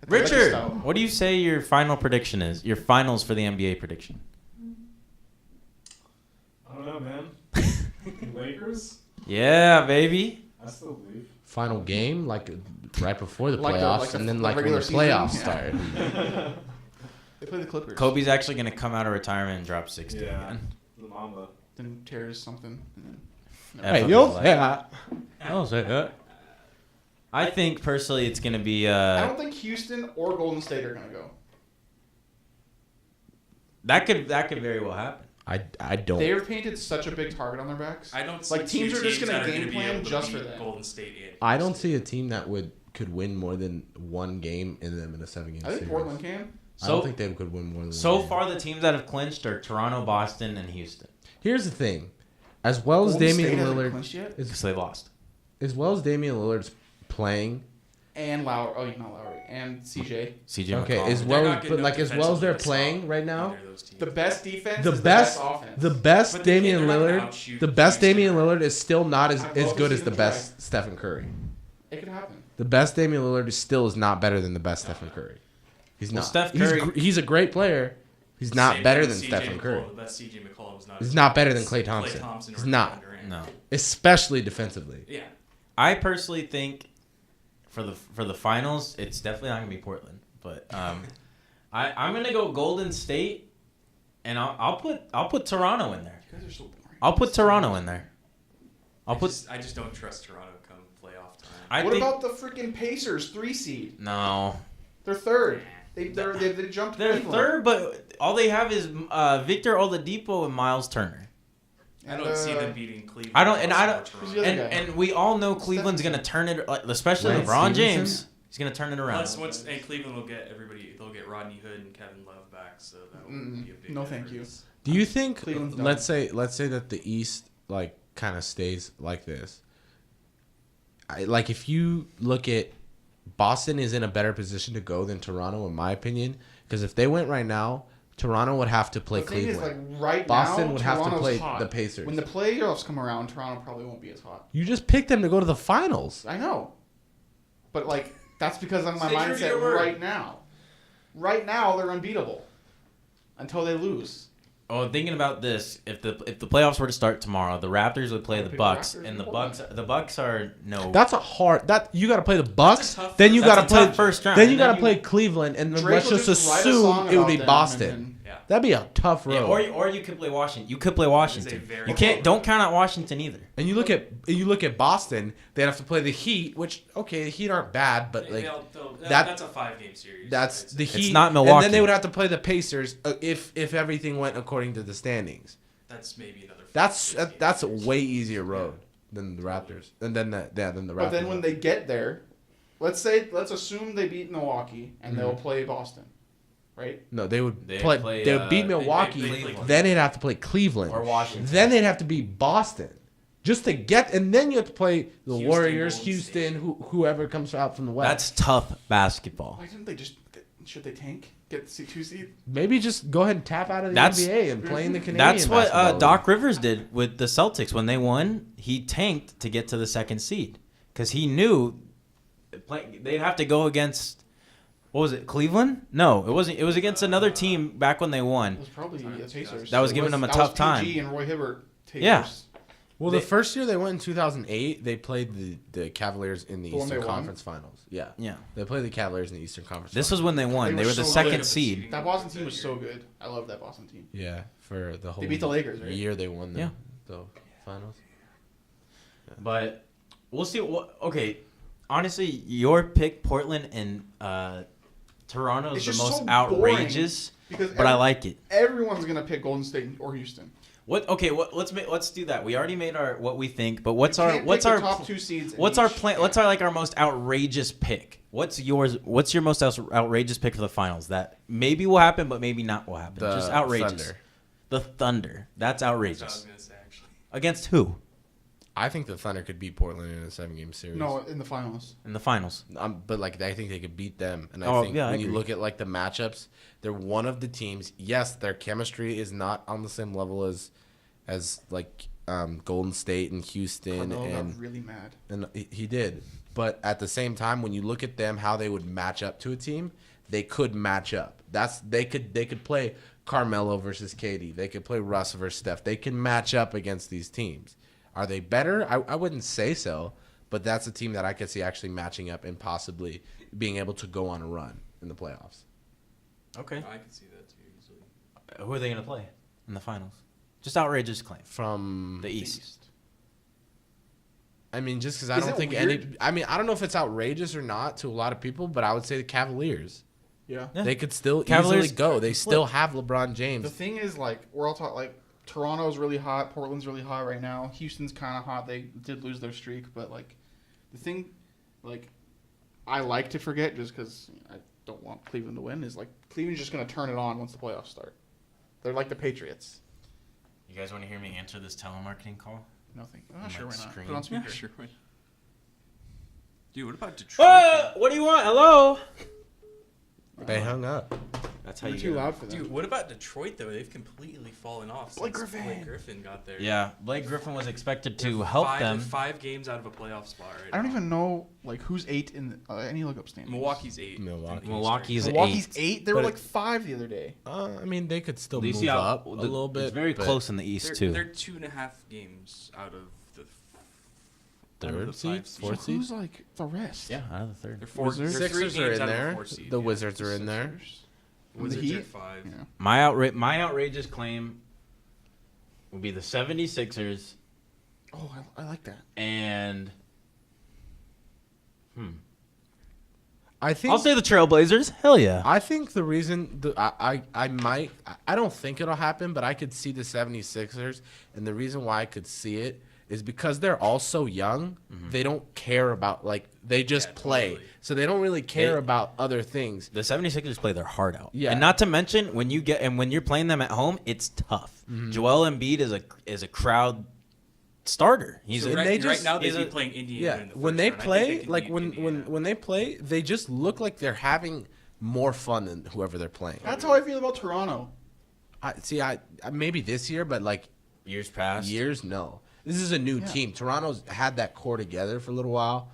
Richard? Style. What do you say your final prediction is? Your finals for the NBA prediction? I don't know, man. Lakers? Yeah, baby. I still believe. Final game, like right before the Like the- playoffs, like the- and then like like when the regular playoffs season? start. They play the Clippers. Kobe's actually gonna come out of retirement and drop 60 Yeah. again. The Mamba. Then tears something. And then, Hey, you'll I'll say that. I think personally, it's gonna be. I don't think Houston or Golden State are gonna go. That could very well happen. I don't. They're painted such a big target on their backs. I don't Like, see teams two are just teams gonna that are game be plan able to just beat for that. Golden State and I don't Houston. see a team that could win more than one game in them in a 7-game I think series. Portland can. I don't think they could win more than So one game. far, the teams that have clinched are Toronto, Boston, and Houston Here's the thing, as well as Golden Damian State hasn't Lillard, clinched yet. because they lost. as well as Damian Lillard's playing. And Lowry. Oh, not Lowry. And CJ. CJ Okay, McCollum. as They're well not as good but enough like as well as they're defensively to playing stop right now. either of those teams. The best defense. The is best, the best offense. the best But they can't- Damian they're not gonna Lillard, outshoot the best Houston. Damian Lillard is still not as I'd love to good see as the them try. best Stephen Curry. It could happen. The best Damian Lillard is not better than the best Stephen Curry. He's Well, not. Steph Curry- He's a great player. He's not Same better thing than with Stephen CJ Curry. McCollum. The best CJ McCollum is not. He's as not good better as than Klay Klay Thompson. Thompson or He's not. Kevin Durant. No. Especially defensively. Yeah. I personally think for the finals, it's definitely not gonna be Portland, but I'm gonna go Golden State, and I'll put Toronto in there. You guys are so boring. I'll put Toronto in there. I just don't trust Toronto come playoff time. I What think about the freaking Pacers 3 seed? no. They're third. They jumped. They're Cleveland. third, but all they have is Victor Oladipo and Miles Turner. I don't see them beating Cleveland. I don't- and I or don't- Toronto. Who's the other guy? And we all know Cleveland's gonna turn it, like, especially Lance LeBron Stevenson? James. He's gonna turn it around. And Cleveland will get everybody. They'll get Rodney Hood and Kevin Love back, so that will be a big. No, thank you. difference. Do you think Cleveland's done. let's say that the East like kind of stays like this? Like if you look at Boston is in a better position to go than Toronto in my opinion, because if they went right now, Toronto would have to play The thing is, Cleveland. like right Boston now, would have to Toronto's play hot. the Pacers. When the playoffs come around, Toronto probably won't be as hot. You just picked them to go to the finals. I know, but like that's because of my Stay true to your mindset word. right now. Right now, they're unbeatable until they lose. Oh, thinking about this, if the playoffs were to start tomorrow, the Raptors would play the pick Bucks, Raptors and the and Bucks are no. That's a hard. That you got to play the Bucks. tough Then you That's got a to play tough first round, Then you and got then to play you- Cleveland, and then Drake let's will just write a assume song it would about be them Boston. and Yeah. That'd be a tough Yeah, road. or you could play Washington. You could play Washington. very You can't. tough Don't count out Washington either. And you look at Boston. They'd have to play the Heat, which okay, the Heat aren't bad, but like That's a 5-game series. that's I'd say. the Heat. not And Milwaukee. then they would have to play the Pacers if everything went according to the standings. That's maybe another. That's 5-game that's a series. way easier road than the Raptors, and then the Raptors. But then when they get there, let's assume they beat Milwaukee and they'll play Boston, right? no, they would They'd play. play, They would beat Milwaukee. they play Cleveland. Then they'd have to play Cleveland Or Washington. Then they'd have to beat Boston. Just to get, and then you have to play the Houston, Warriors, Golden Houston, State. whoever comes out from the West. That's tough basketball. Why didn't they just? Should they tank? Get the 2 seed? Maybe just go ahead and tap out of the That's- NBA and play in the Canadian. That's what basketball Doc league. Rivers did with the Celtics when they won. He tanked to get to the 2nd seed because he knew they'd have to go against, what was it, Cleveland? No, it wasn't. It was against another team back when they It won. was probably the Pacers. That was giving them a tough time. PG and Roy Hibbert. Takers. Yeah. Well, the first year they went in 2008, they played the Cavaliers in the The one Eastern they won? Conference Finals. Yeah. Yeah. They played the Cavaliers in the Eastern Conference This Finals. was when they won. They They were were the so second good. seed. That Boston team was so good. I love that Boston team. Yeah, for the whole They beat the Lakers, right? year they won the finals. But we'll see. Okay, honestly, your pick, Portland and Toronto, is It's the just most so boring outrageous. because But I like it. Everyone's gonna pick Golden State or Houston. What? Okay, let's do that. We already made our what we think, but what's You our can't what's pick our the top 2 seeds? in what's our each. plan? What's our our most outrageous pick? What's yours? What's your most outrageous pick for the finals? That maybe will happen, but maybe not will happen. The Just outrageous. Thunder. The Thunder. That's That's what I was outrageous. gonna say actually. Against who I think the Thunder could beat Portland in a 7-game series. No, in the finals. in the finals? But like I think they could beat them, and I Oh, think yeah, I when you agree. look at like the matchups, they're one of the teams. Yes, their chemistry is not on the same level as like Golden State and Houston, Carmelo and got really mad. he did. But at the same time, when you look at them, how they would match up to a team, they could match up. They could play Carmelo versus KD. They could play Russ versus Steph. They can match up against these teams. Are they better? I wouldn't say so, but that's a team that I could see actually matching up and possibly being able to go on a run in the playoffs. Okay. I could see that too easily. Who are they gonna play in the finals? Just outrageous claim. From The East. I mean, just because I Is don't it think weird? I mean, I don't know if it's outrageous or not to a lot of people, but I would say the Cavaliers. Yeah. Yeah. They could still Cavaliers easily go. They can still flip. have LeBron The James. thing is, like, we're all talking, like, Toronto's really hot, Portland's really hot right now, Houston's kind of hot. They did lose their streak, but, like, the thing, like, I like to forget just because I don't want Cleveland to win is, like, Cleveland's just going to turn it on once the playoffs start. They're like the Patriots. You guys want to hear me answer this telemarketing call? Nothing. Oh, On sure, my why not? screen. Put it on speaker. Yeah, sure. Dude, what about Detroit? What do you want? Hello. They hung up. That's how You're you too get it. loud for them. Dude, what about Detroit though? They've completely fallen off Blake since Griffin. Blake Griffin got there. Yeah, Blake Griffin was expected to They're help five, them. they're 5 games out of a playoff spot right I don't now. even know, like, who's 8 in any look-up standings. Milwaukee's 8. Milwaukee. Milwaukee's Milwaukee's 8. 8? They were, But- like, 5 the other day. I mean, they could still Do you move see how up a little bit. It's very but close in the East too. They're 2.5 games out of the Third the seed, 5 seed. fourth seed. Who's, like, the rest? Yeah, out of the third. They're 4. Wizards? They're 3 Sixers are games in out of there. a 4 seed. The yeah. Wizards are in there. Sixers. Wizards The are Heat? 5. Yeah. My outrageous claim would be the 76ers Oh, I like that. and I think I'll say the Trailblazers. Hell yeah. I think the reason I don't think it'll happen, but I could see the 76ers, and the reason why I could see it is because they're all so young. They don't care about, like, they just Yeah, play. totally. So they don't really care They- about other things. The 76ers play their heart out. Yeah. And not to mention when you're playing them at home, it's tough. Joel Embiid is a crowd starter. He's So a, And right, they right just- now they'd he's be a- playing Indiana Yeah, in the when first they round. I think play, can like beat when Indiana. they play, they just look like they're having more fun than whoever they're playing. That's how I feel about Toronto. I maybe this year, but like years past. years, no. This is a new Yeah. team. Toronto's had that core together for a little while.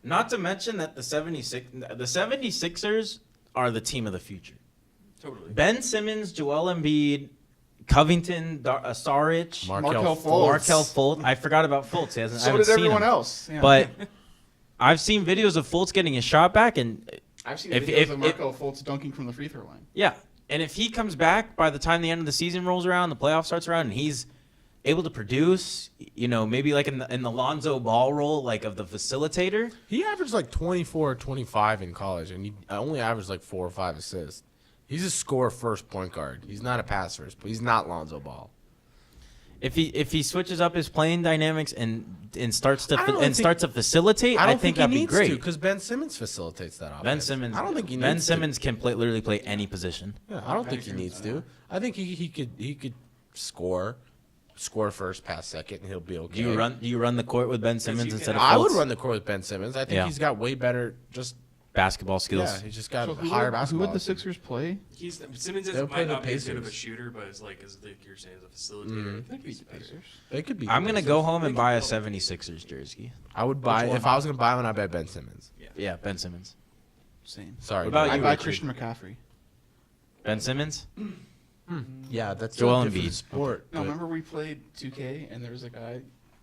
Not to mention that the 76ers are the team of the future. Totally. Ben Simmons, Joel Embiid, Covington, Saric, Markelle Fultz. Markelle Fultz. I forgot about Fultz. I So haven't did seen everyone him. else. Yeah. But I've seen videos of Fultz getting his shot back, and I've seen if- videos if- of Markelle Fultz dunking from the free throw line. yeah, and if he comes back by the time the end of the season rolls around, the playoff starts around, and he's able to produce, maybe like in the Lonzo Ball role, like of the facilitator. He averaged like 24 or 25 in college, and he only averaged like 4 or 5 assists. He's a score first point guard. He's not a pass first, but he's not Lonzo Ball. If he switches up his playing dynamics and starts to I don't think- starts to facilitate, I, think he that'd be needs great. to because Ben Simmons facilitates that offense. Ben Simmons. I don't think he needs Ben to. Simmons can literally play any position. Yeah, I don't think he needs to. I think he could score first, pass second, and he'll be okay. Do you run the court with Ben Simmons you instead can- of I would Fultz? run the court with Ben Simmons. I think Yeah. he's got way better just basketball skills. Yeah, he just got So higher who basketball. would the Sixers play? Simmons They'll play might the not be as good of a Pacers. shooter, but as like you're saying, as a facilitator, Mhm. I think he's better. They could be. I'm gonna go home and buy a 76ers jersey. I would buy Which one? if I was gonna buy one. I bet Ben Simmons. Yeah, Ben Simmons. Same. Sorry. What about Joel. I'd you, buy Richard? Christian McCaffrey. Ben Simmons? Yeah, that's Joel a different Embiid. sport. No, but- remember we played 2K and there was a guy,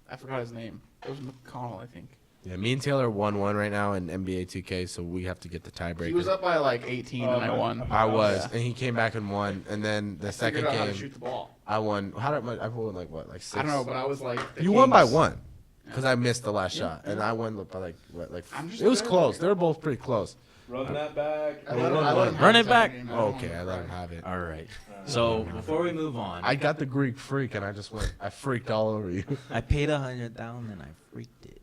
I forgot his name. It was McConnell, I think. Yeah, me and Taylor won one right now in NBA 2K, so we have to get the tiebreaker. He was up by like 18 and I won. I was, Yeah. and he came back and won. And then the second Figured out how to game, shoot the ball. I won. How did I won like what, like 6? I don't know, but I was like. the You won by Kings- one, because Yeah. I missed the last shot, and I won by like what, like I'm just it was better. close. They were both pretty close. Run that back. I let him have Run the it second back. game. Oh, don't okay, I wanna let him cry. have it. All right. So before we move on, I got the Greek freak, and I just went. I freaked all over you. I paid $100,000 and I freaked it.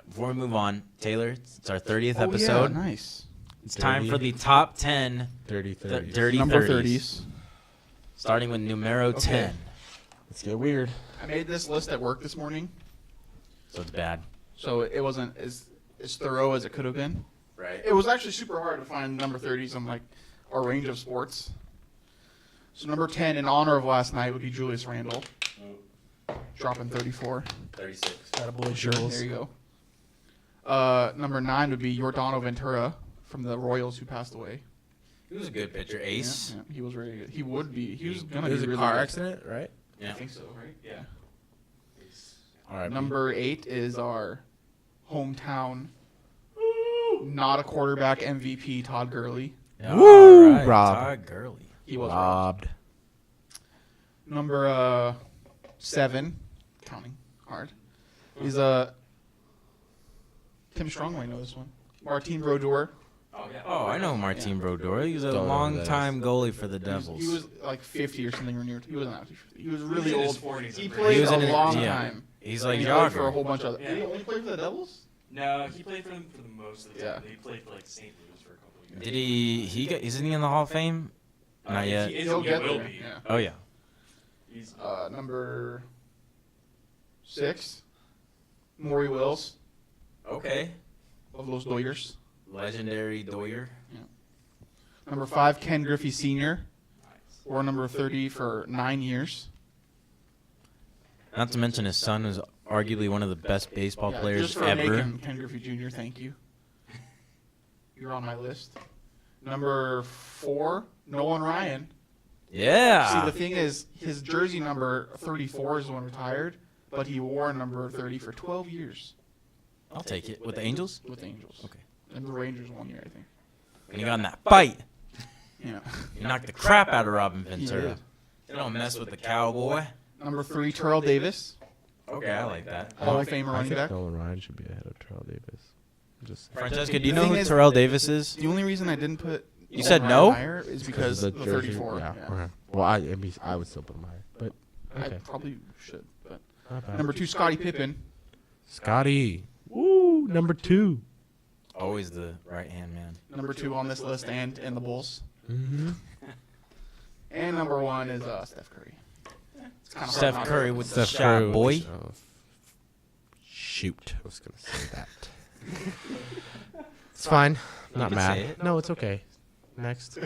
Before we move on, Taylor, it's our 30th Oh, episode. Yeah, nice. It's time 30. for the top 10 30, the 30. dirty Number 30s. 30s. Starting with numero 10. Let's get weird. I made this list at work this morning, So it's bad. so it wasn't as thorough as it could have been. Right. It was actually super hard to find number 30s on like our range of sports. So number 10, in honor of last night, would be Julius Randle, dropping 34. 36. Got a boy, There you go. Number 9 would be Yordano Ventura from the Royals, who passed away. He was a good pitcher. Ace. Yeah, he was really good. He would be. He was gonna It was be a really car good. accident, right? I think so, right? Yeah. All right. Number 8 is our hometown, not a quarterback MVP, Todd Gurley. Woo, All right, Rob. Todd Gurley. He was robbed. Robbed. Number 7, counting hard, is Tim Strongway knows this one. Martin Brodeur. Oh, I know Martin Brodeur. He was a Don't know who that long-time goalie for the He Devils. was like 50 or something or near. He wasn't actually 50. He was He really was in old. his 40s, He I'm pretty played He was a in his- long yeah. time. He's And like he played for a Jogger. whole bunch of. Yeah. Did he only play for the Devils? No, he played for them for the most of the time. Yeah. He played for like St. Louis for a couple of years. Did he got, isn't he in the Hall of Fame? Not yet. He, is, He'll he get will there. be. Yeah. Oh, yeah. He's, Number 6, Maury Wills. Okay. Love those Doyers. Legendary Doyer. Number 5, Ken Griffey Sr. nice. Or number 30 for 9 years. Not to mention his son was arguably one of the best baseball Yeah, players just for ever. making Ken Griffey Jr., thank you. You're on my list. Number 4, Nolan Ryan. Yeah. See, the thing is, his jersey number 34 is the one retired, but he wore number 30 for 12 years I'll take it. With the Angels? with the Angels. Okay. And the Rangers 1 year, I think. And he got in that fight. Yeah. He knocked the crap out of Robin He Ventura. did. You don't mess with the cowboy. Number 3, Terrell Davis, Okay, I like that. Hall of Famer I running think back. Nolan Ryan should be ahead of Terrell Davis. Just Francesca, do you The know thing who is- Terrell Davis is? The only reason I didn't put You Nolan said Ryan no? higher is because of the 34. Yeah. Yeah. okay. Well, I would still put him higher, but I okay. probably should. But Not bad. number 2, Scottie Pippen. Scotty. Woo, number 2. Always the right-hand man. Number 2 on this list, and the Bulls. Mm-hmm. And number 1 is Steph Curry. It's kinda hard Steph not to- Curry with the Steph shot, Curry. boy. Shoot, I was gonna say that. It's fine. I'm not can mad. say it. No, it's okay. Next.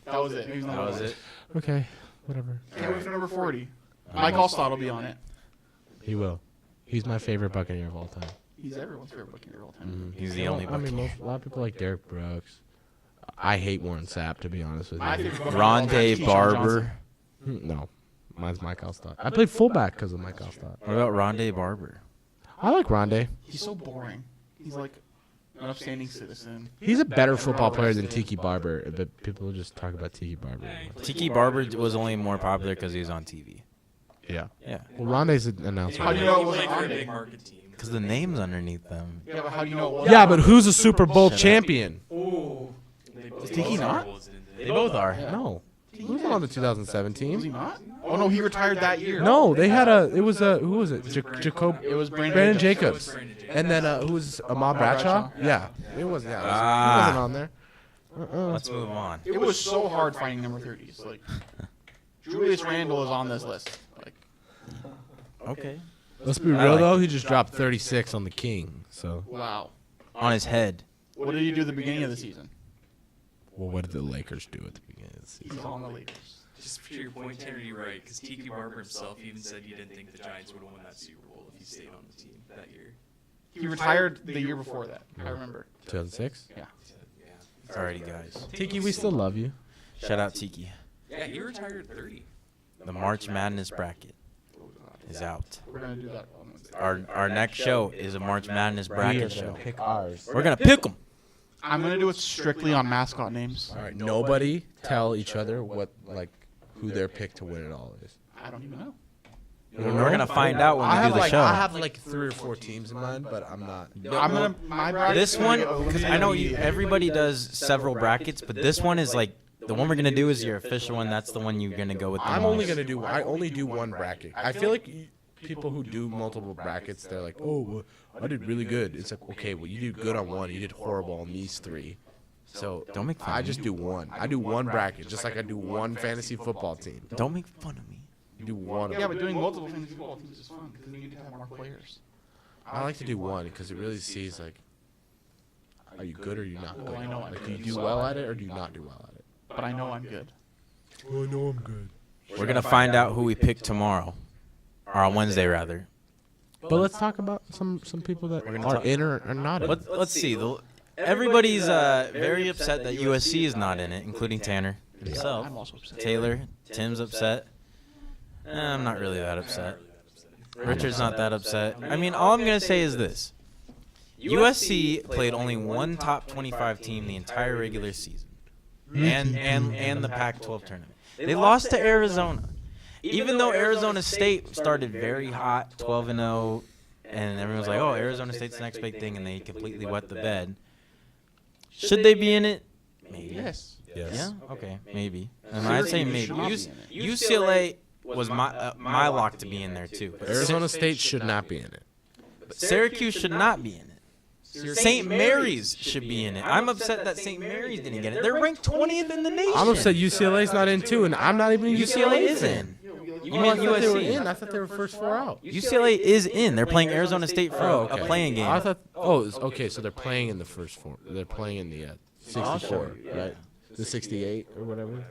That was it. He was That number was 1. it. Okay, whatever. Can't wait for number 40. Mike Allstott will be on it. He will. He's my favorite Buccaneer of all time. He's everyone's favorite Buccaneer of all time. Mhm. He's the Well, only I mean, Buccaneer. a lot of people like Derek Brooks. I hate Warren Sapp, to be honest with My you. favorite Buccaneer of all time is Rondé Keyshawn Barber. No, mine's Mike Allstott. I played fullback because of Mike Allstott. What about Rondé Barber? I like Rondé. Johnson. He's so boring. He's like an upstanding citizen. He's a better football player than Tiki Barber, but people just talk about Tiki Barber. Tiki Barber was only more popular because he was on TV. Yeah. Yeah. Well, Rondé's an announcer. How do you know it he wasn't played for a Rondé? big market team. Because the name's underneath them. Yeah, but how do you know it wasn't? Yeah, but who's a Super Bowl Shut up. champion? Ooh. They both- Tiki not? They both are. Yeah. No. Who's on the 2017 Was he team? not? Oh no, he retired that year. No, they had a. It was a. Who was it? Jacob. It was Brandon Jacobs. Jacobs. And then who was Ahmad Bradshaw? Yeah. It was. Yeah. He Ah. wasn't on there. Let's move on. It was so hard finding number 30s. Like Julius Randle is on this list. Like Okay. Let's be I real like though. He just dropped 36 on the King. So wow. On his head. What did he do at the beginning of the season? Well, what did the Lakers do at the beginning of the season? He's on the Lakers. Just to your point, Tanner, you're right. Because Tiki Barber himself even said he didn't think the Giants would have won that Super Bowl if he stayed on the team that year. He retired the year before that. I remember. 2006. Yeah. Alrighty, guys. Tiki, we still love you. Shout out Tiki. Yeah, he retired 30. The March Madness bracket is out. We're gonna do that on Wednesday. Our next show is a March Madness bracket show. Pick ours. We're gonna pick them. I'm gonna do it strictly on mascot names. All right. Nobody tell each other who their pick to win it all is. I don't even know. We're gonna find out when we do the show. I have like 3 or 4 teams in mind, but I'm not. I'm gonna my bracket. This one, because I know everybody does several brackets, but this one is like the one we're gonna do is your official one. That's the one you're gonna go with. The I most. only do one bracket. I feel like people who do multiple brackets, they're like, oh, well, I did really good. It's like, okay, well, you did good on one, you did horrible on these 3. So Don't make fun I of just me. do one. I do one bracket, just like I do one fantasy football team. Don't make fun of me. You do one. Yeah, but doing multiple fantasy football teams is fun because then you get to have more players. I like to do one because it really sees like, are you good or are you not good? Well, I know I'm Like, do you good, do so well at it or do you not do well at it? But I know I'm good. Oh, I know I'm good. We're gonna find out who we pick tomorrow, or on Wednesday rather. But let's talk about some people that We're gonna are talk- in or not in. Let's see. Everybody's very upset that USC is not in it, including Tanner himself. I'm also upset. Taylor, Tim's upset. I'm not really that upset. Richard's not that upset. I mean, all I'm going to say is this. USC played only one top 25 team the entire regular season and the Pac-12 tournament. They lost to Arizona. Even though Arizona State started very hot, 12-0, and everyone's like, oh, Arizona State's the next big thing, and they completely wet the bed. Should they be in it? Maybe. Yes. Yeah? Okay, maybe. I'd say maybe. UCLA was my lock to be in there too. But Arizona State should not be in it. Syracuse should not be in it. St. Mary's should be in it. I'm upset that St. Mary's didn't get it. They're ranked 20th in the nation. I'm upset UCLA's not in too, and I'm not even a UCLA is in. You meant I thought they were in. USC. I thought they were first 4 out. UCLA is in. They're playing Arizona State for a playing game. I thought. Oh, okay. So they're playing in the first 4. They're playing in the 64, right? The 68 or whatever.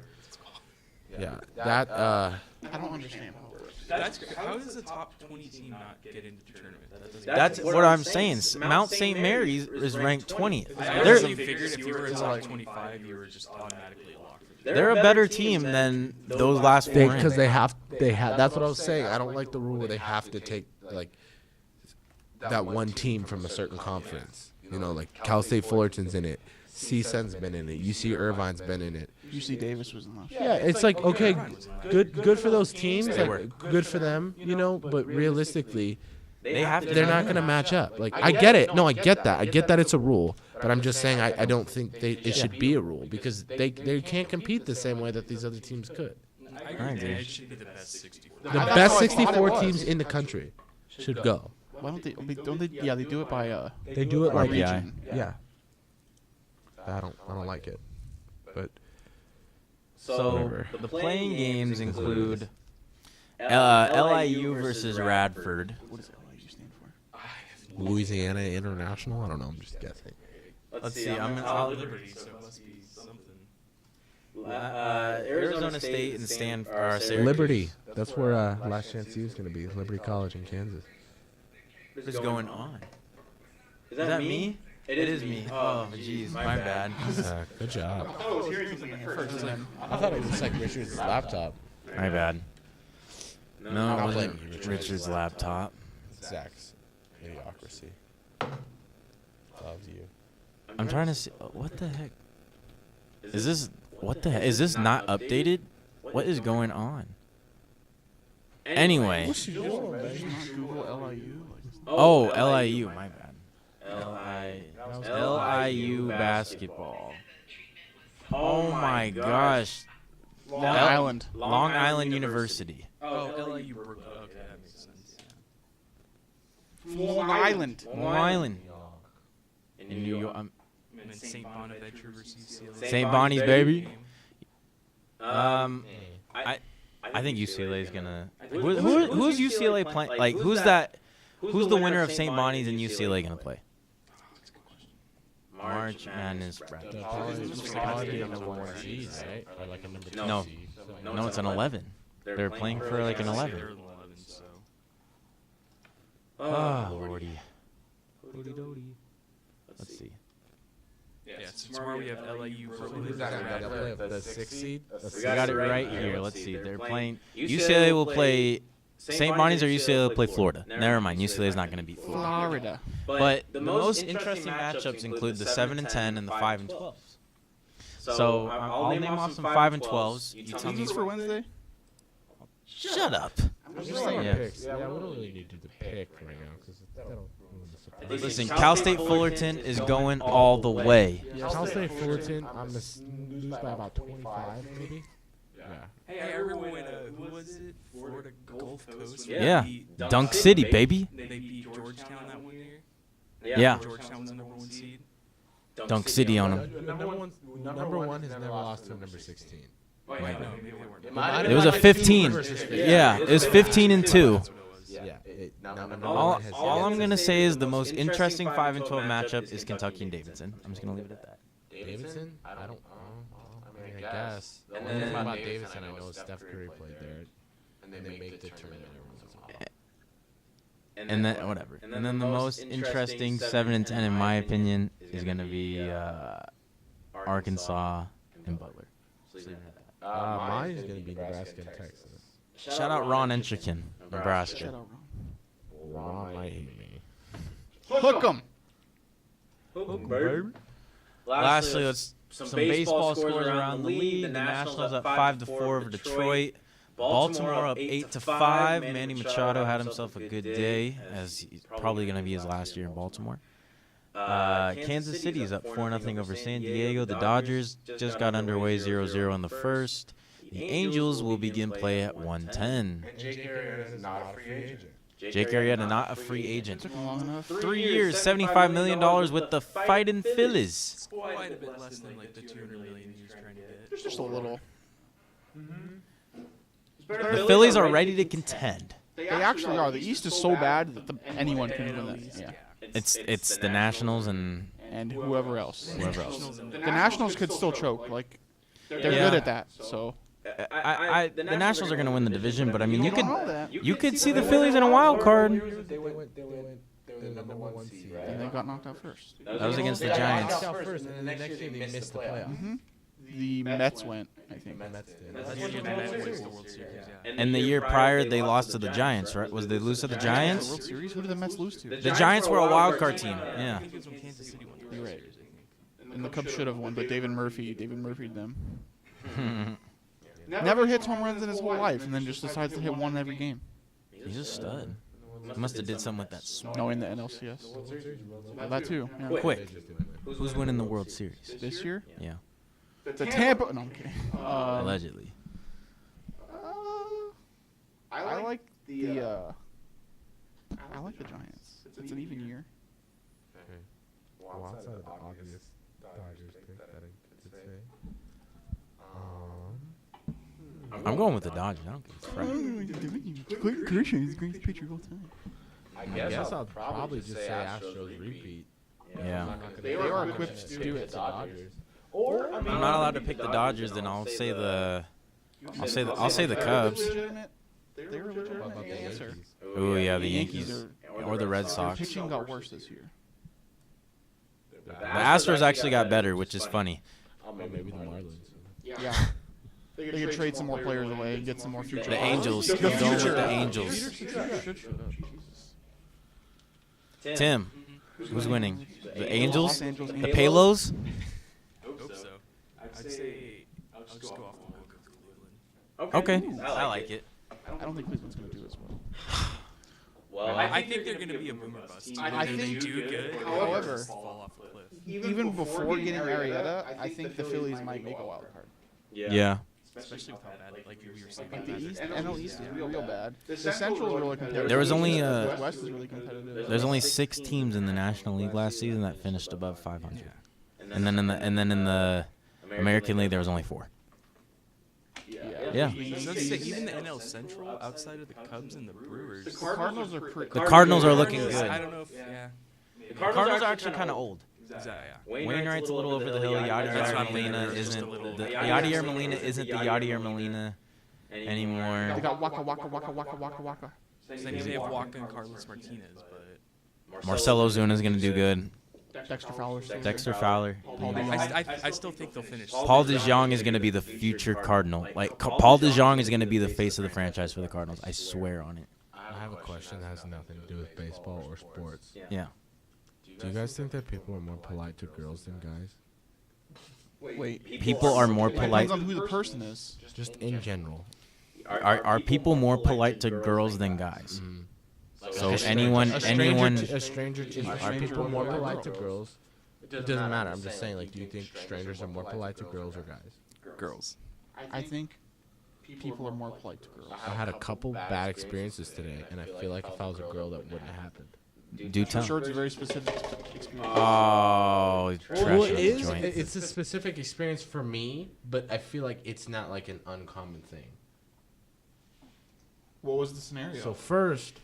Yeah. That. I don't understand how it works. That's great. How does a top 20 team not get into the tournament? That's what I'm saying. Mount St. Mary's is ranked 20th. So you figured if you were a top 25, you were just automatically locked for the They're a better team than those last 4 because in. they have. That's what I was saying. I don't like the rule where they have to take like that one team from a certain conference. You know, like Cal State Fullerton's in it. CSUN's been in it. UC Irvine's been in it. UC Davis was in last year. Yeah, it's like okay, good for those teams, like good for them, you know. But realistically, They have to. they're not gonna match up. Like I get it, no, I get that, it's a rule. But I'm just saying I don't think it should be a rule because they can't compete the same way that these other teams could. I agree. agree. It should be the best 64. The That's best how I thought it 64 was. teams in the country should go. Why don't they? Don't they? Yeah, they do it by They do it like RBI. yeah. I don't like it, but So Whatever. the playing games include LIU versus Radford. What does LIU stand for? Louisiana International. I don't know. I'm just guessing. Let's see. Liberty, so it must be something. Arizona State and Syracuse. Liberty. That's where Last Chance U is going to be. Liberty College in Kansas. What is going on? Is that me? It is me. Oh, jeez, my bad. Good job. I thought I was hearing something at first, and then I thought it was like Richard's laptop. My bad. No, it Not wasn't blaming you, Richard. Richard's laptop. Zach's idiocracy. Loves you. I'm trying to see. What the heck? Is this? What the heck? Is this not updated? What is going on? Anyway. just not Google LIU. Oh, LIU. My bad. LIU basketball. Oh my gosh. Long Island. Long Island University. Oh, LIU broke. Okay, that makes sense. Long Island. Long Island. In New York. And then St. Bonaventure versus UCLA. St. Bonnie's, baby. I think UCLA is gonna. Who's UCLA playing? Like, who's that? Who's the winner of St. Bonnie's and UCLA gonna play? March Madness bracket. They'll probably be a number 1 seed, right? Or like a number 2 No. seed. No, it's an 11. They're playing for like an They're 11. in 11, so. Oh, lordy. Let's see. Yeah, so tomorrow we have LIU Who's versus that? Red. They'll play the 6th seed? We got it right here. Let's see. They're playing. UCLA will play St. Bonnie's or UCLA will play Florida. Never mind. UCLA is not going to beat Florida. Florida. But the most interesting matchups include the 7 and 10 and the 5 and 12. So I'll name off some 5 and 12s. You tell Is me. this for Wednesday? Shut up. I'm just saying Yeah. picks. Yeah, we don't really need to do the pick right now because that'll ruin the surprise. Listen, Cal State Fullerton is going all the way. Cal State Fullerton, I'm going to lose by about 25 maybe. Yeah. Hey, I remember when, who was it? Florida Gulf Coast? Yeah. Beat Dunk City, baby. They beat Georgetown that 1 year. Yeah. Georgetown was the number 1 seed. Dunk City on them. Number one has never lost to number 16. No, maybe they weren't. It was a 15. Yeah, it was 15 and 2. That's what it was. Yeah. Number All, one has all I'm going to say is the most interesting 5 and 12 matchup is Kentucky and Davidson. I'm just going to leave it at that. Davidson? I don't know. I mean, I guess. The only thing about Davidson I know is Steph Curry played there, and they make the tournament every once in a while. And then whatever. And then the most interesting 7 and 10 in my opinion is going to be Arkansas and Butler. Mine is going to be Nebraska and Texas. Shout out Ron Entrikin, Nebraska. Shut up, Ron might hate me. Ron. Hook 'em. Lastly, let's some baseball scores around the league. The Nationals up 5-4 over Detroit. Baltimore up 8-5. Manny Machado had himself a good day, as he's probably going to be his last year in Baltimore. Kansas City is up 4-0 over San Diego. The Dodgers just got underway 0-0 in the first. The Angels will begin play at 1:10. Jake Arrieta is not a free agent. Jake Arrieta, not a free agent. Took long enough. 3 years, $75 million with the Fightin' Phillies. Quite a bit less than like the 200 million he was trying to get. Just a little. The Phillies are ready to contend. They actually are. The East is so bad that anyone can win that. Yeah. It's the Nationals and And whoever else. whoever else. Nationals and The Nationals could still choke. Like they're Yeah. good at that. So The Nationals are going to win the division, but I mean, you don't know could that. you could see the Phillies in a wild card. They went the number 1 seed, right? And they got knocked out first. That was against the They got Giants. knocked out first, and then the next year they missed the playoffs. The Mets went, I think. Mets did. That's the year the Mets wins the World Series, yeah. And the year prior, they lost to the Giants, right? Was they lose to the World Giants? Series? Who did the Mets lose to? The Giants were a wild card team. Yeah. I think it was when Kansas City won the You're World right. Series, I think. And the Cubs should have won, but David Murphy'd them. Never hits home runs in his whole life, and then just decides to hit one every game. He's a stud. He must have did something with that swing. No, in the NLCS. That too. Yeah. Quick, who's winning the World Series? This year, Yeah, the Tampa. No, I'm kidding. allegedly. I like the. I like the Giants. It's an even year. Well, outside of the obvious Dodgers pick that I could say. I'm going with the Dodgers. I don't give a crap. Clayton Kershaw is the greatest pitcher of all time. I guess I'll probably just say Astros repeat. Yeah. They are equipped to do it. Dodgers. I'm not allowed to pick the Dodgers, then I'll say the Cubs. They're a What about legitimate the answer. Yankees? Oh yeah, the Yankees Yankees are. or the Red Their Sox. pitching got worse this year. The Astros actually got better, which is funny. Oh, maybe the Marlins. Yeah. They could trade some more players away and get some more future. The Angels. The I'm going with future. the Angels. Tim, who's winning? The Angels? Los Angeles The Angels. Palos? Hope so. I'd say I'll just go off the look of Cleveland. Okay, I like it. I don't think Cleveland's going to do as well. Well, I think they're going to be a boomer bust. I Either they think- do good, or however, they just fall off a cliff. Even before getting Arrieta, I think the Phillies might make a wild card. Yeah. Especially with how bad, like we were saying. Like the East, NL East is real bad. The Central is really competitive. There was only, The West is really competitive. There's only 6 teams in the National League last season that finished above 500. And then in the American League there was only 4. Yeah. So to say, even the NL Central, outside of the Cubs and the Brewers, The Cardinals are pretty. The Cardinals are looking I good. don't know if The Cardinals are actually kind of old. Wainwright's a little over the hill. That's Yadier what I'm Molina thinking. Just a isn't little- the Yadier Molina isn't the Yadier Molina anymore. They got Waka. They have Waka and Carlos Martinez, but Marcelo Zuna's gonna do good. Dexter Fowler. Dexter Fowler. I still think they'll finish. Paul DeJong is gonna be the future Cardinal. Like Paul DeJong is gonna be the face of the franchise for the Cardinals. I swear on it. I have a question that has nothing to do with baseball or sports. Yeah. Do you guys think that people are more polite to girls than guys? Wait. People are more polite. Depends on who the person is. Just in general. Are people more polite to girls than guys? So anyone. A stranger to you. Are people more polite to girls? It doesn't matter. I'm just saying, like, do you think strangers are more polite to girls or guys? Girls. I think people are more polite to girls. I had a couple bad experiences today, and I feel like if I was a girl, that wouldn't have happened. Do tell. Sure, it's a very specific experience. Oh, Well, trash it the is. joint. It's a specific experience for me, but I feel like it's not like an uncommon thing. What was the scenario? So first,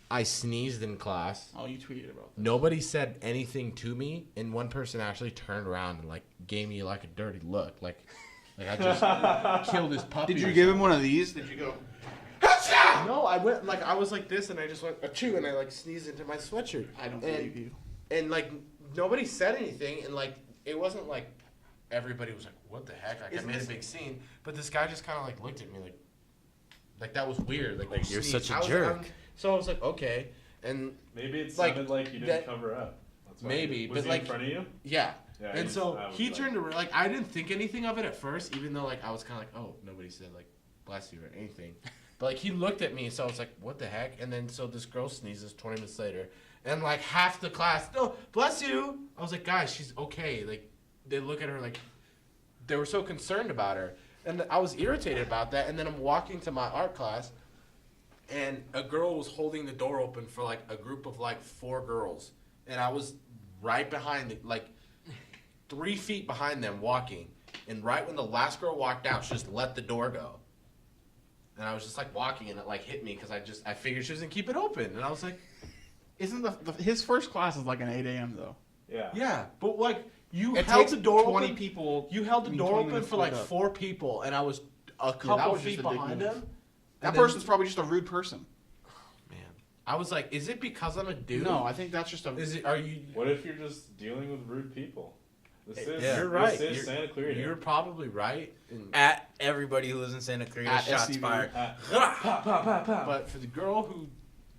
I sneezed in class. Oh, you tweeted about that. Nobody said anything to me, and one person actually turned around and like gave me like a dirty look, like I just killed his puppy. Did or you give him something. one of these? Did you go? No, I went like I was like this, and I just went achoo, and I like sneezed into my sweatshirt. I don't believe you. And like nobody said anything, and like it wasn't like everybody was like, "What the heck?" Like I made a big scene, but this guy just kind of like looked at me like that was weird. Like you you're sneezed. such a I was- jerk. So I was like, okay, and Maybe it Like, sounded like you didn't that- cover up. That's why. maybe, Was but he like in front of you? yeah. Yeah, And he's- so I would he like- turned around, like I didn't think anything of it at first, even though like I was kind of like, oh, nobody said like bless you or anything. But like he looked at me, so I was like, what the heck? And then so this girl sneezes 20 minutes later, and like half the class, no, bless you. I was like, guys, she's okay. Like they look at her like they were so concerned about her, and I was irritated about that. And then I'm walking to my art class, and a girl was holding the door open for like a group of like 4 girls, and I was right behind it, like 3 feet behind them walking, and right when the last girl walked out, she just let the door go, and I was just like walking, and it like hit me because I figured she was gonna keep it open, and I was like, Isn't his first class is like an 8 a.m. though? Yeah. yeah, but like you It held takes the door 20 open, people. you held the I mean, door 20 open minutes for to like wake up. 4 people, and I was a couple was just feet a dick behind move. them. That and then- person's probably just a rude person. Man, I was like, is it because I'm a dude? No, I think that's just a. Is it? Are you? What if you're just dealing with rude people? This is, You're right. This is Santa Clarita. You're probably right. And- At everybody who lives in Santa Clarita, At shots SCV. fired. But for the girl who,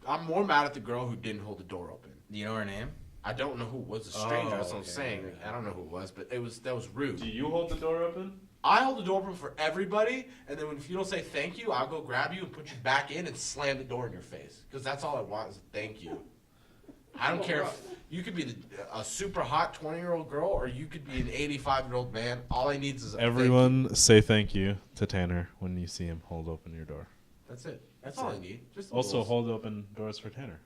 I'm more mad at the girl who didn't hold the door open. Do you know her name? I don't know who it was. A stranger. That's what I'm okay, saying. okay. I don't know who it was, but that was rude. Do you hold the door open? I hold the door open for everybody, and then if you don't say thank you, I'll go grab you and put you back in and slam the door in your face. Because that's all I want is a thank you. I don't care if you could be a super hot 20-year-old girl or you could be an 85-year-old man. All I need is a thank you. Everyone say thank you to Tanner when you see him hold open your door. That's it. That's all I need. Just the Also, rules. hold open doors for Tanner.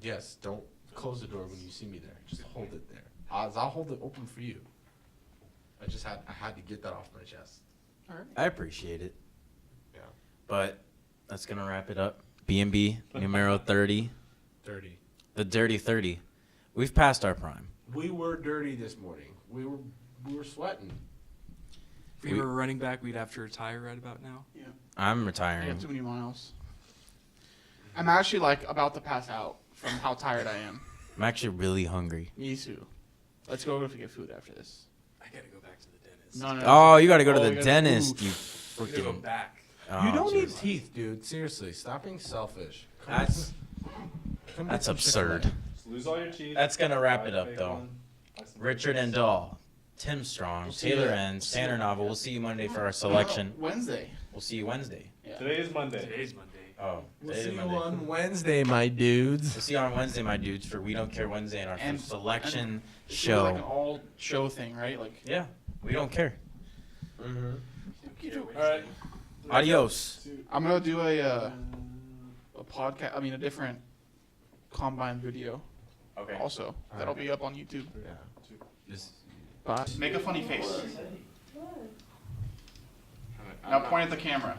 Yes, don't close the door when you see me there. Just hold it there. I'll hold it open for you. I had to get that off my chest. I appreciate it. Yeah. But that's gonna wrap it up. B&B numero 30, Dirty. the dirty 30. We've passed our prime. We were dirty this morning. We were sweating. If we were running back, we'd have to retire right about now. I'm I retiring. got too many miles. I'm actually like about to pass out from how tired I am. I'm actually really hungry. Me too. Let's go get food after this. I gotta go back to the dentist. No. Oh, you gotta go to Oh, the we gotta- dentist. ooh. You I gotta go freaking. back. Oh, You don't need jeez. teeth, dude. Seriously, stop being selfish. That's Come that's get some absurd. Chick-fil-A. Just lose all your teeth. That's gonna wrap it up, Big though. one. Buy some Richard breakfast. Endall, Tim Strong, Taylor Enns, Tanner Novel. We'll see you Monday for our selection. Wednesday. We'll see you Wednesday. Yeah. Today is Monday. Today's Monday. Oh, We'll today see is you Monday. on Wednesday, my dudes. We'll see you on Wednesday, my dudes, for We Don't Care Wednesday and our And- selection It's gonna be like an show. all show thing, right? Like. Yeah, we don't care. All right. Adios. I'm gonna do a podcast. I mean, a different combine video. Okay. Also, that'll be up on YouTube. Yeah. Just Bye. Make a funny face. Now point at the camera.